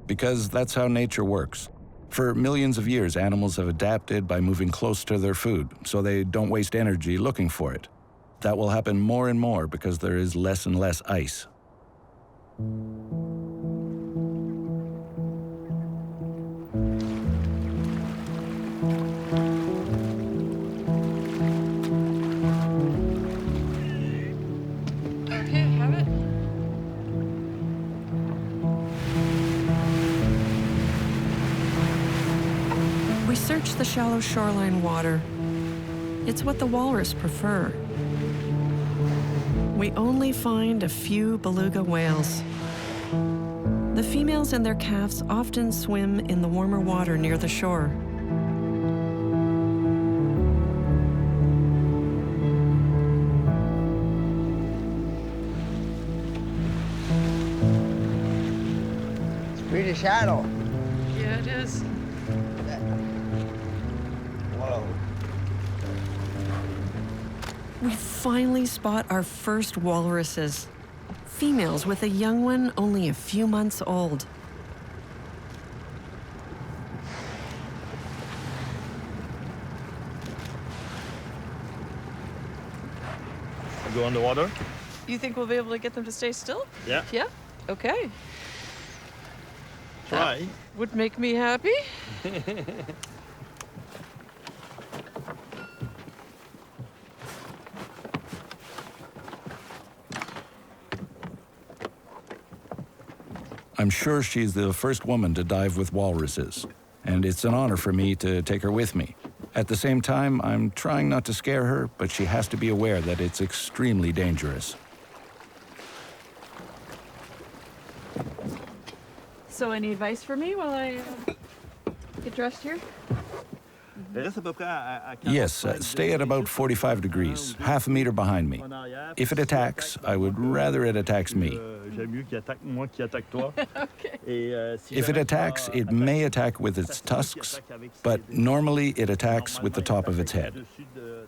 Because that's how nature works. For millions of years, animals have adapted by moving close to their food, so they don't waste energy looking for it. That will happen more and more because there is less and less ice. Okay, have it. We search the shallow shoreline water. It's what the walrus prefer. We only find a few beluga whales. The females and their calves often swim in the warmer water near the shore. It's pretty shallow. Yeah, it is. Whoa. We finally spot our first walruses, females with a young one only a few months old. Go on the water? You think we'll be able to get them to stay still? Yeah. Yeah? Okay. Try. Would make me happy. I'm sure she's the first woman to dive with walruses, and it's an honor for me to take her with me. At the same time, I'm trying not to scare her, but she has to be aware that it's extremely dangerous. So any advice for me while I get dressed here? Yes, stay at about 45 degrees, half a meter behind me. If it attacks, I would rather it attacks me. If it attacks, it may attack with its tusks, but normally it attacks with the top of its head.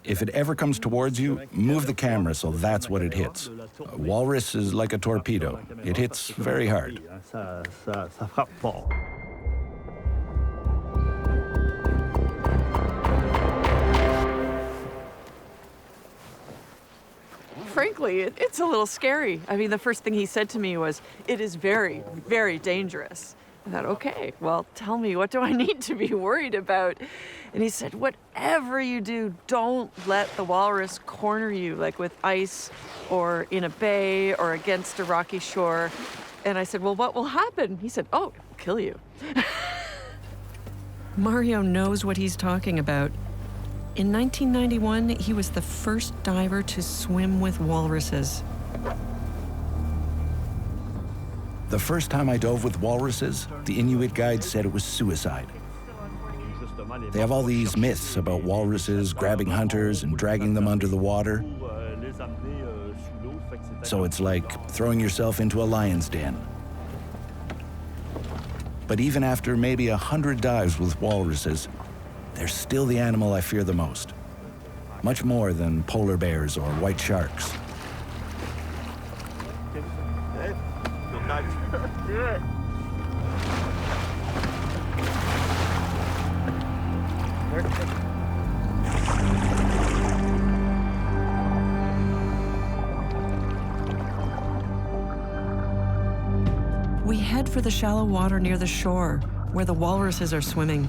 If it ever comes towards you, move the camera so that's what it hits. A walrus is like a torpedo. It hits very hard. Frankly, it's a little scary. I mean, the first thing he said to me was, "It is very, very dangerous." I thought, okay, well, tell me, what do I need to be worried about? And he said, whatever you do, don't let the walrus corner you, like with ice or in a bay or against a rocky shore. And I said, well, what will happen? He said, oh, it'll kill you. Mario knows what he's talking about. In 1991, he was the first diver to swim with walruses. The first time I dove with walruses, the Inuit guide said it was suicide. They have all these myths about walruses grabbing hunters and dragging them under the water. So it's like throwing yourself into a lion's den. But even after maybe 100 dives with walruses, they're still the animal I fear the most. Much more than polar bears or white sharks. Do it. We head for the shallow water near the shore, where the walruses are swimming.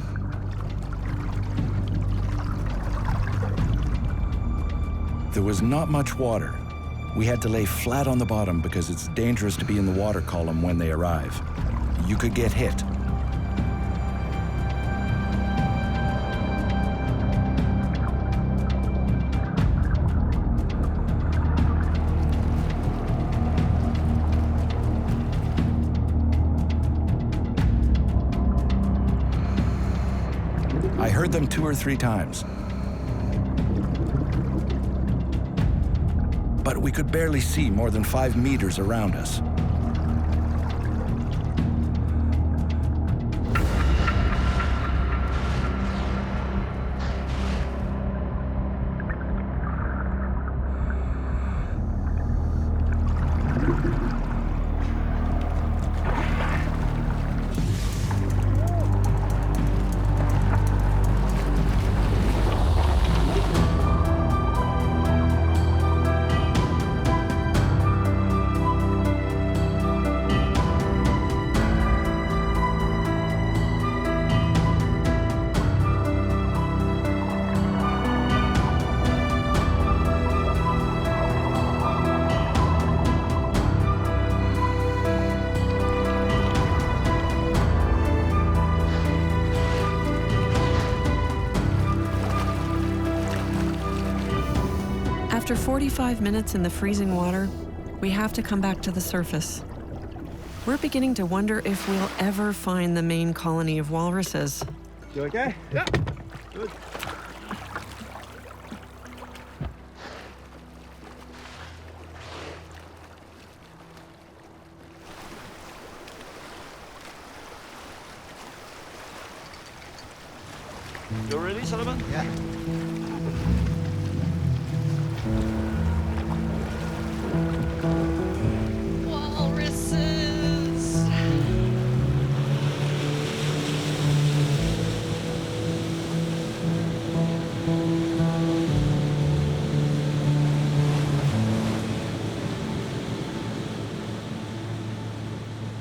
There was not much water. We had to lay flat on the bottom because it's dangerous to be in the water column when they arrive. you could get hit. I heard them 2 or 3 times. But we could barely see more than 5 meters around us. After 45 minutes in the freezing water, we have to come back to the surface. We're beginning to wonder if we'll ever find the main colony of walruses. You okay? Yeah. Good. You ready, Solomon? Yeah. Walruses!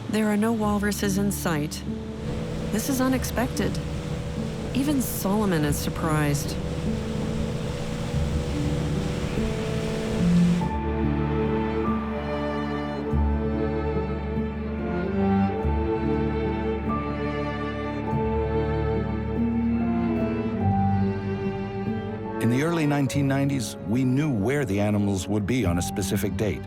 There are no walruses in sight. This is unexpected. Even Solomon is surprised. In the early 1990s, we knew where the animals would be on a specific date.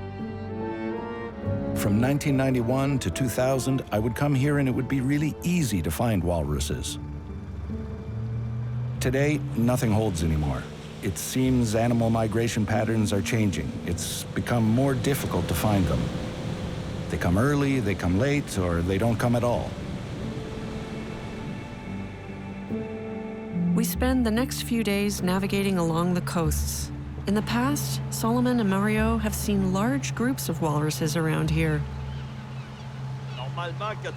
From 1991 to 2000, I would come here and it would be really easy to find walruses. Today, nothing holds anymore. It seems animal migration patterns are changing. It's become more difficult to find them. They come early, they come late, or they don't come at all. We spend the next few days navigating along the coasts. In the past, Solomon and Mario have seen large groups of walruses around here.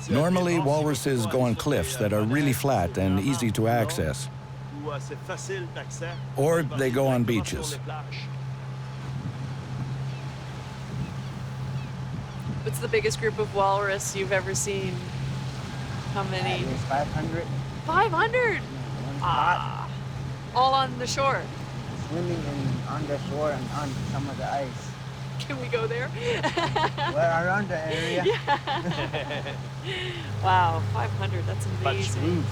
Normally, walruses go on cliffs that are really flat and easy to access, or they go on beaches. What's the biggest group of walrus you've ever seen? How many? At least 500. 500! Ah. All on the shore. Swimming on the shore and on some of the ice. Can we go there? Well, around the area. Wow, 500, that's amazing.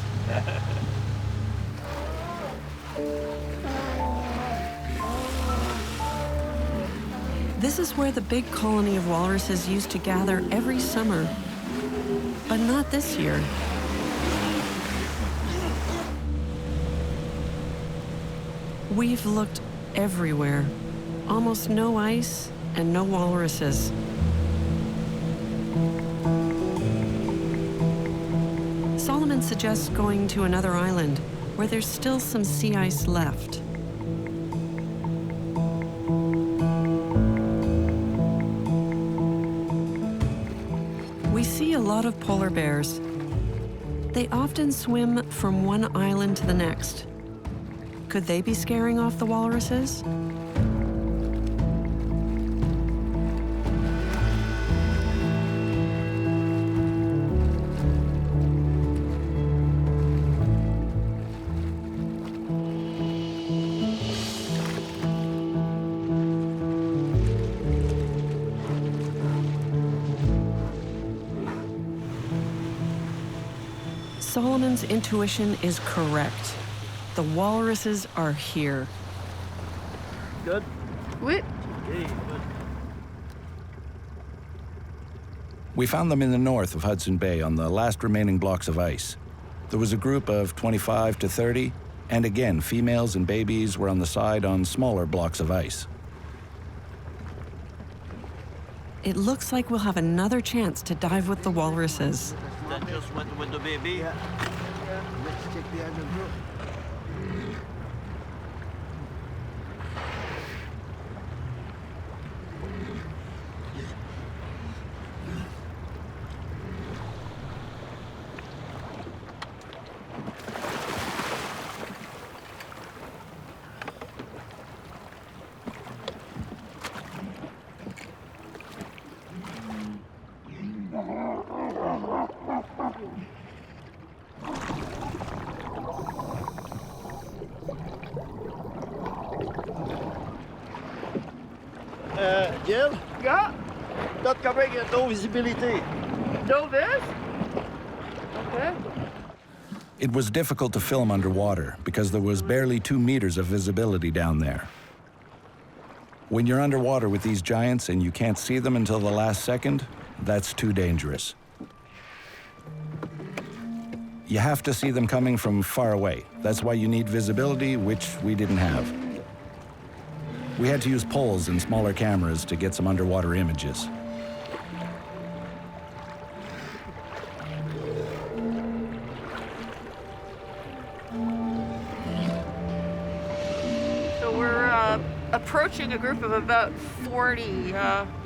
This is where the big colony of walruses used to gather every summer, but not this year. We've looked everywhere. Almost no ice and no walruses. Solomon suggests going to another island where there's still some sea ice left. We see a lot of polar bears. They often swim from one island to the next. Could they be scaring off the walruses? Solomon's intuition is correct. The walruses are here. Good. What? Okay, good. We found them in the north of Hudson Bay on the last remaining blocks of ice. There was a group of 25 to 30, and again, females and babies were on the side on smaller blocks of ice. It looks like we'll have another chance to dive with the walruses. Then just went with the baby. Yeah. Let's check the other group. Jill, Yeah. not covering it, no visibility. Do this? Okay. It was difficult to film underwater because there was barely 2 meters of visibility down there. When you're underwater with these giants and you can't see them until the last second, that's too dangerous. You have to see them coming from far away. That's why you need visibility, which we didn't have. We had to use poles and smaller cameras to get some underwater images. So we're approaching a group of about 40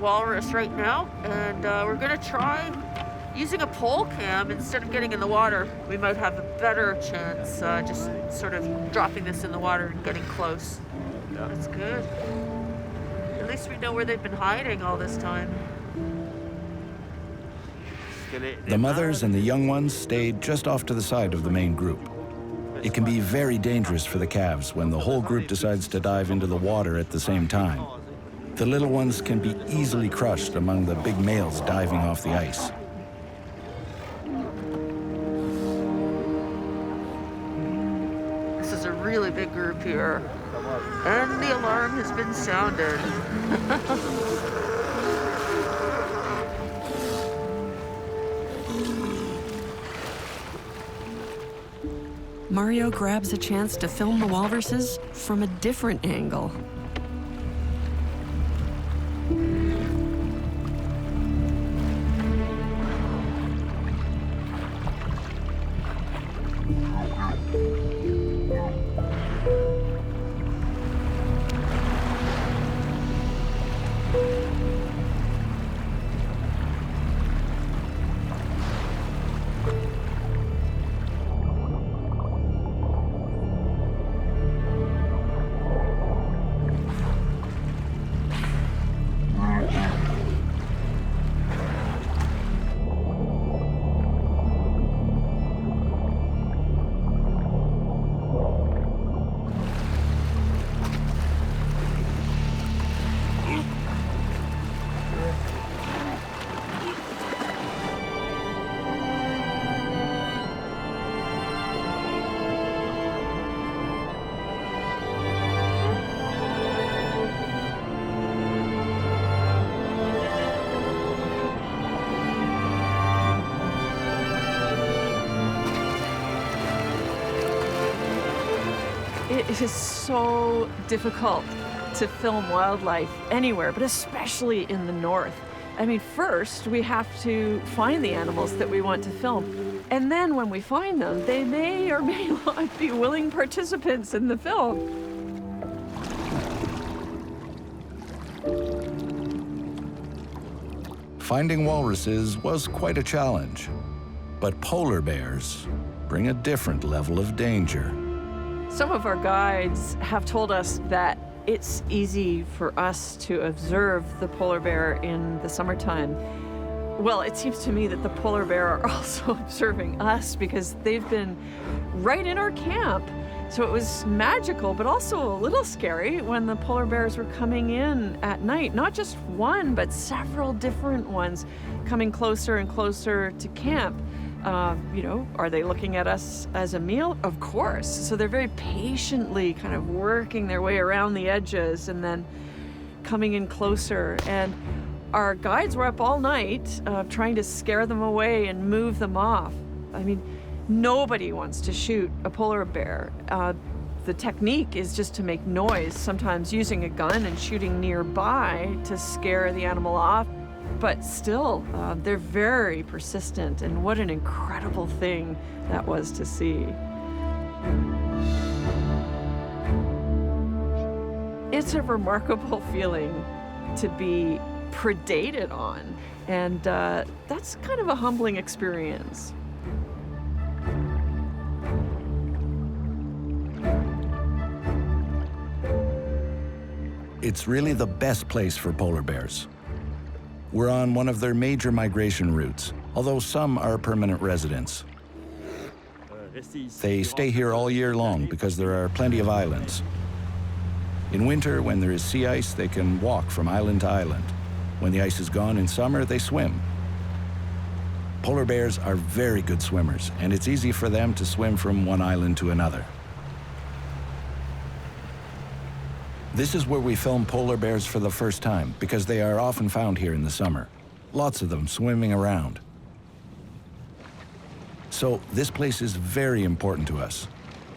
walrus right now, and we're gonna try using a pole cam instead of getting in the water. We might have a better chance just sort of dropping this in the water and getting close. Yeah. That's good. At least we know where they've been hiding all this time. The mothers and the young ones stayed just off to the side of the main group. It can be very dangerous for the calves when the whole group decides to dive into the water at the same time. The little ones can be easily crushed among the big males diving off the ice. This is a really big group here. And the alarm has been sounded. Mario grabs a chance to film the walruses from a different angle. It is so difficult to film wildlife anywhere, but especially in the north. I mean, first we have to find the animals that we want to film. And then when we find them, they may or may not be willing participants in the film. Finding walruses was quite a challenge, but polar bears bring a different level of danger. Some of our guides have told us that it's easy for us to observe the polar bear in the summertime. Well, it seems to me that the polar bear are also observing us because they've been right in our camp. So it was magical, but also a little scary when the polar bears were coming in at night. Not just one, but several different ones coming closer and closer to camp. You know, are they looking at us as a meal? Of course. So they're very patiently kind of working their way around the edges and then coming in closer. And our guides were up all night trying to scare them away and move them off. I mean, nobody wants to shoot a polar bear. The technique is just to make noise, sometimes using a gun and shooting nearby to scare the animal off. But still, they're very persistent, and what an incredible thing that was to see. It's a remarkable feeling to be predated on, and that's kind of a humbling experience. It's really the best place for polar bears. We're on one of their major migration routes, although some are permanent residents. They stay here all year long because there are plenty of islands. In winter, when there is sea ice, they can walk from island to island. When the ice is gone in summer, they swim. Polar bears are very good swimmers, and it's easy for them to swim from one island to another. This is where we film polar bears for the first time, because they are often found here in the summer. Lots of them swimming around. So this place is very important to us.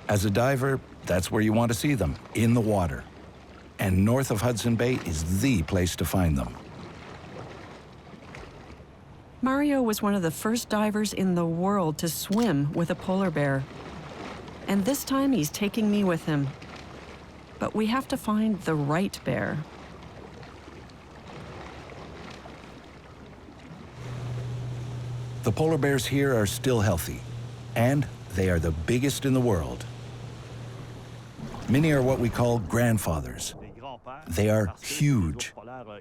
As a diver, that's where you want to see them, in the water. And north of Hudson Bay is the place to find them. Mario was one of the first divers in the world to swim with a polar bear. And this time he's taking me with him. But we have to find the right bear. The polar bears here are still healthy, and they are the biggest in the world. Many are what we call grandfathers. They are huge.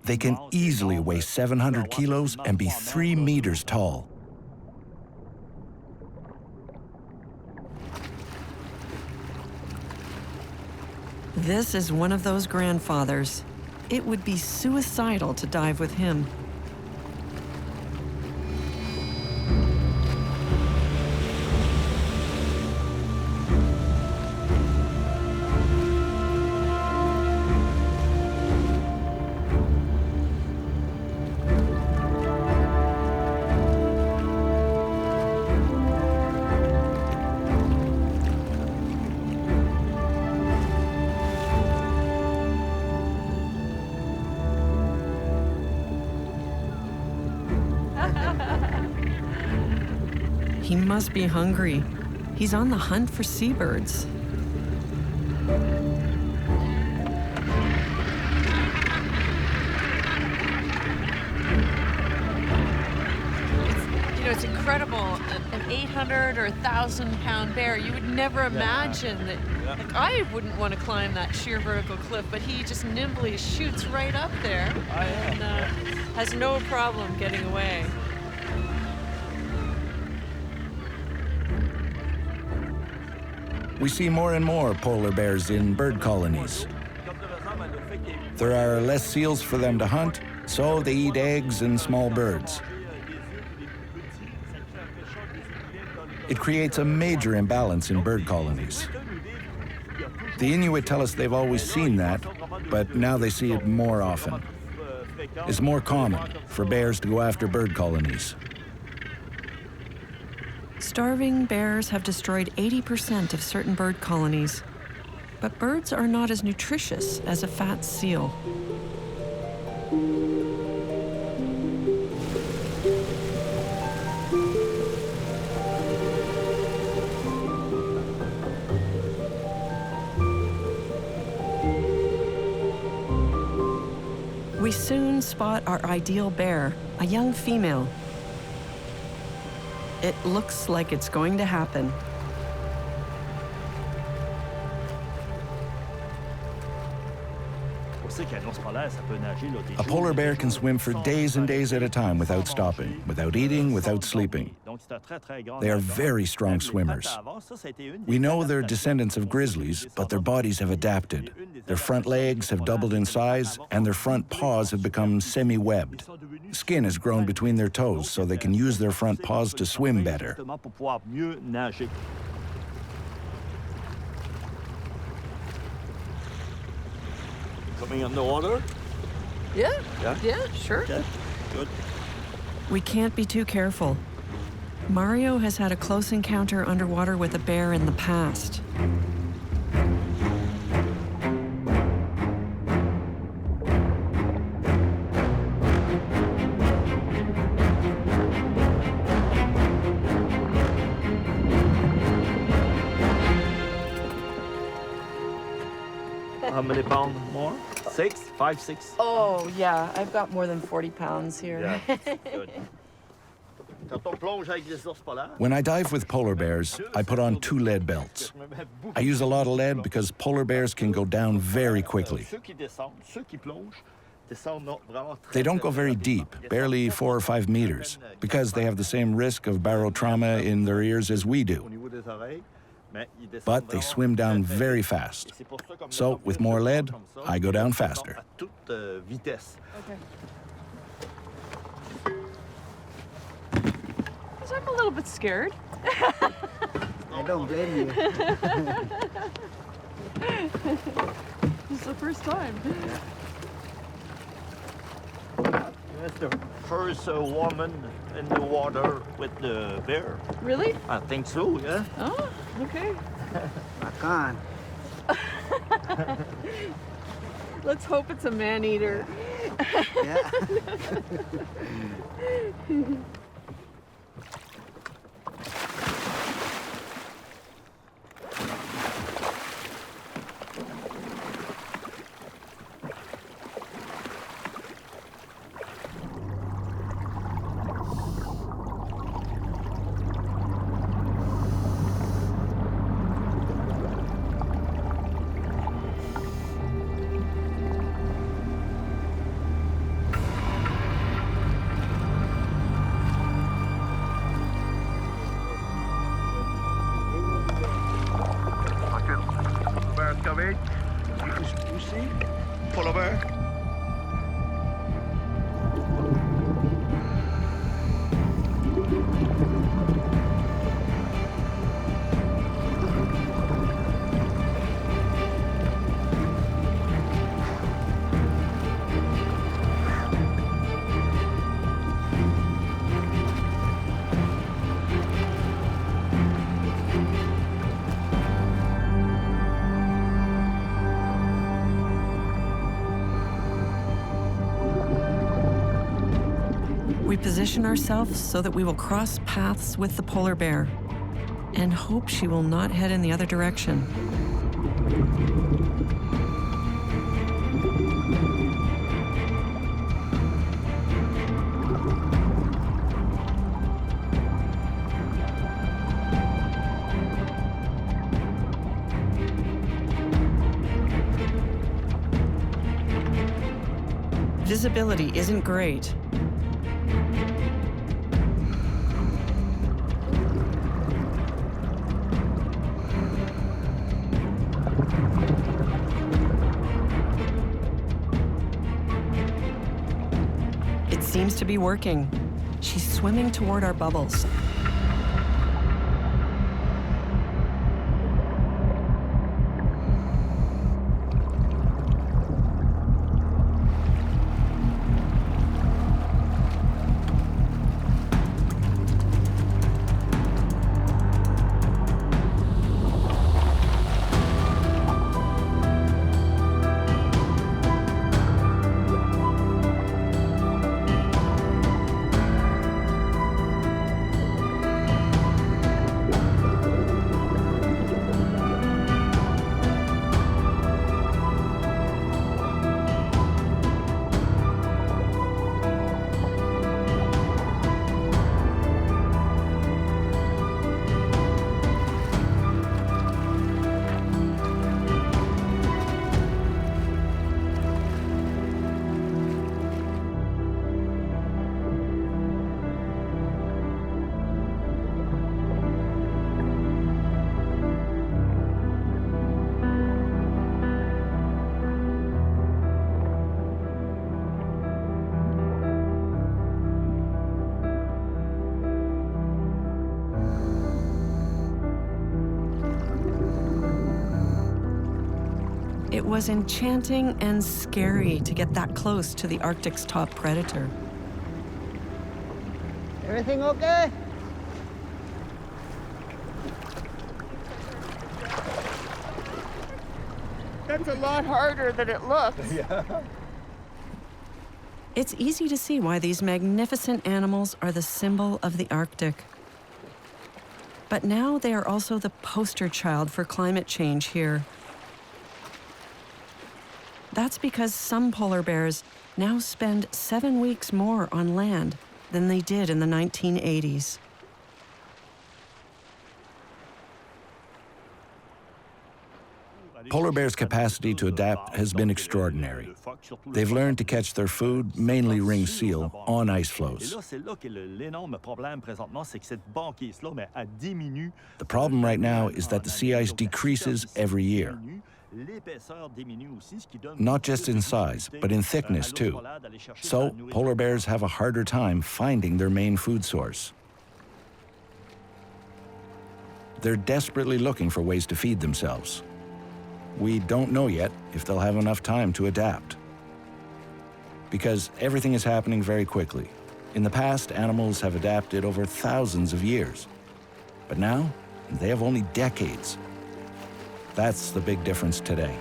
They can easily weigh 700 kilos and be 3 meters tall. This is one of those grandfathers. It would be suicidal to dive with him. He must be hungry. He's on the hunt for seabirds. It's incredible. An 800 or 1,000-pound bear, you would never imagine that. Like, I wouldn't want to climb that sheer vertical cliff, but he just nimbly shoots right up there and has no problem getting away. We see more and more polar bears in bird colonies. There are less seals for them to hunt, so they eat eggs and small birds. It creates a major imbalance in bird colonies. The Inuit tell us they've always seen that, but now they see it more often. It's more common for bears to go after bird colonies. Starving bears have destroyed 80% of certain bird colonies. But birds are not as nutritious as a fat seal. We soon spot our ideal bear, a young female. It looks like it's going to happen. A polar bear can swim for days and days at a time without stopping, without eating, without sleeping. They are very strong swimmers. We know they're descendants of grizzlies, but their bodies have adapted. Their front legs have doubled in size, and their front paws have become semi-webbed. Skin has grown between their toes so they can use their front paws to swim better. Justement pour pouvoir mieux nager. Coming underwater? Yeah. Yeah? Yeah, sure. Okay, good. We can't be too careful. Mario has had a close encounter underwater with a bear in the past. How many pounds more? 6? 5, 6? Oh, yeah. I've got more than 40 pounds here. Yeah, good. Quand on plonge avec les ours polaires, When I dive with polar bears, I put on 2 lead belts. I use a lot of lead because polar bears can go down very quickly. Ceux qui descendent, ceux qui plongent, descendent vraiment très, They don't très go very deep, barely 4 or 5 meters, because they have the same risk of barotrauma in their ears as we au do. niveau des oreilles, mais ils descendent But they vraiment swim down très, très very vite. fast. Et c'est pour ça, comme So, le with Walrus more se lead, plonge comme ça, I go down ils descendent faster. à toute vitesse. Okay. 'Cause I'm a little bit scared. I don't blame you. This is the first time. That's the first woman in the water with the bear. Really? I think so, yeah. Oh, okay. Back on. Let's hope it's a man-eater. Yeah. Bear's coming. You see? Polar bear. We position ourselves so that we will cross paths with the polar bear and hope she will not head in the other direction. Visibility isn't great. It seems to be working. She's swimming toward our bubbles. was enchanting and scary to get that close to the Arctic's top predator. Everything okay? That's a lot harder than it looks. It's easy to see why these magnificent animals are the symbol of the Arctic. But now they are also the poster child for climate change here. That's because some polar bears now spend 7 weeks more on land than they did in the 1980s. Polar bears' capacity to adapt has been extraordinary. They've learned to catch their food, mainly ringed seal, on ice floes. The problem right now is that the sea ice decreases every year. Not just in size, but in thickness too. So polar bears have a harder time finding their main food source. They're desperately looking for ways to feed themselves. We don't know yet if they'll have enough time to adapt. Because everything is happening very quickly. In the past, animals have adapted over thousands of years. But now, they have only decades. That's the big difference today.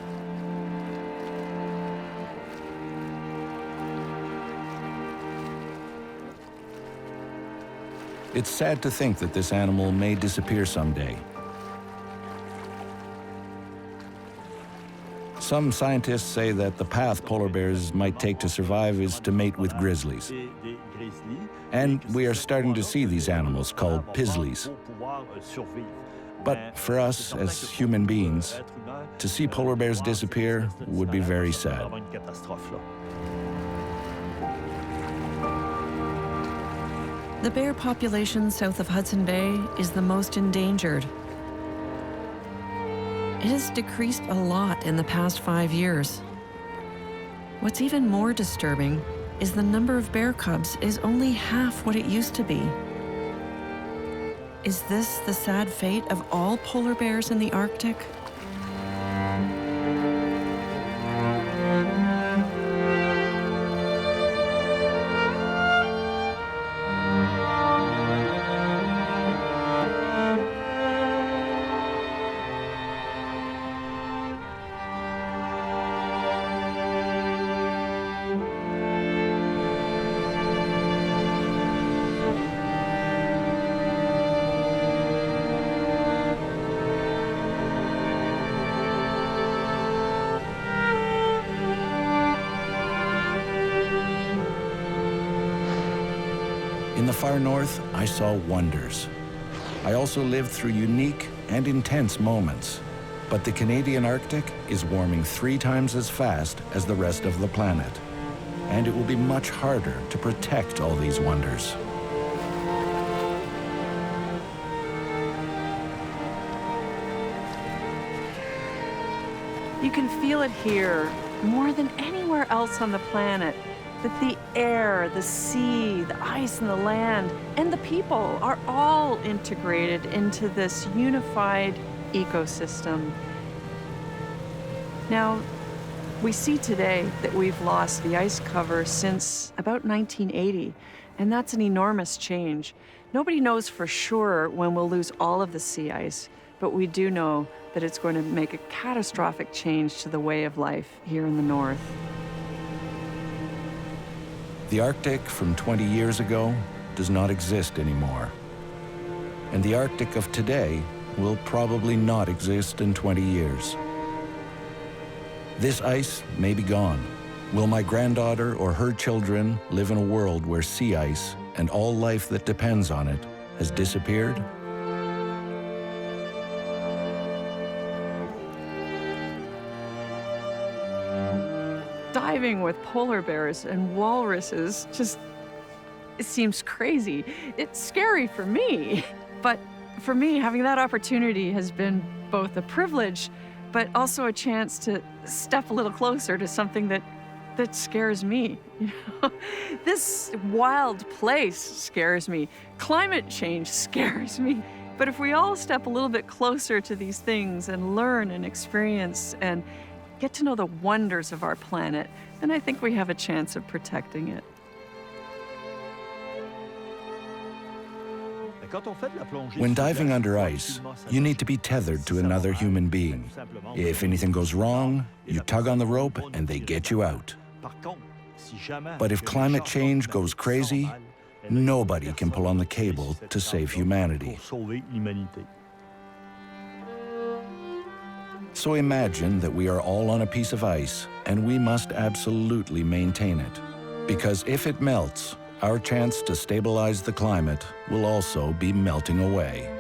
It's sad to think that this animal may disappear someday. Some scientists say that the path polar bears might take to survive is to mate with grizzlies. And we are starting to see these animals called pizzlies. But for us, as human beings, to see polar bears disappear would be very sad. The bear population south of Hudson Bay is the most endangered. It has decreased a lot in the past 5 years. What's even more disturbing is the number of bear cubs is only half what it used to be. Is this the sad fate of all polar bears in the Arctic? In the far north, I saw wonders. I also lived through unique and intense moments. But the Canadian Arctic is warming 3 times as fast as the rest of the planet. And it will be much harder to protect all these wonders. You can feel it here more than anywhere else on the planet. That the air, the sea, the ice and the land, and the people are all integrated into this unified ecosystem. Now, we see today that we've lost the ice cover since about 1980, and that's an enormous change. Nobody knows for sure when we'll lose all of the sea ice, but we do know that it's going to make a catastrophic change to the way of life here in the north. The Arctic from 20 years ago does not exist anymore. And the Arctic of today will probably not exist in 20 years. This ice may be gone. Will my granddaughter or her children live in a world where sea ice and all life that depends on it has disappeared? Diving with polar bears and walruses it seems crazy. It's scary for me. But for me, having that opportunity has been both a privilege, but also a chance to step a little closer to something that scares me. You know? This wild place scares me. Climate change scares me. But if we all step a little bit closer to these things and learn and experience and get to know the wonders of our planet, then I think we have a chance of protecting it. When diving under ice, you need to be tethered to another human being. If anything goes wrong, you tug on the rope and they get you out. But if climate change goes crazy, nobody can pull on the cable to save humanity. So imagine that we are all on a piece of ice and we must absolutely maintain it. Because if it melts, our chance to stabilize the climate will also be melting away.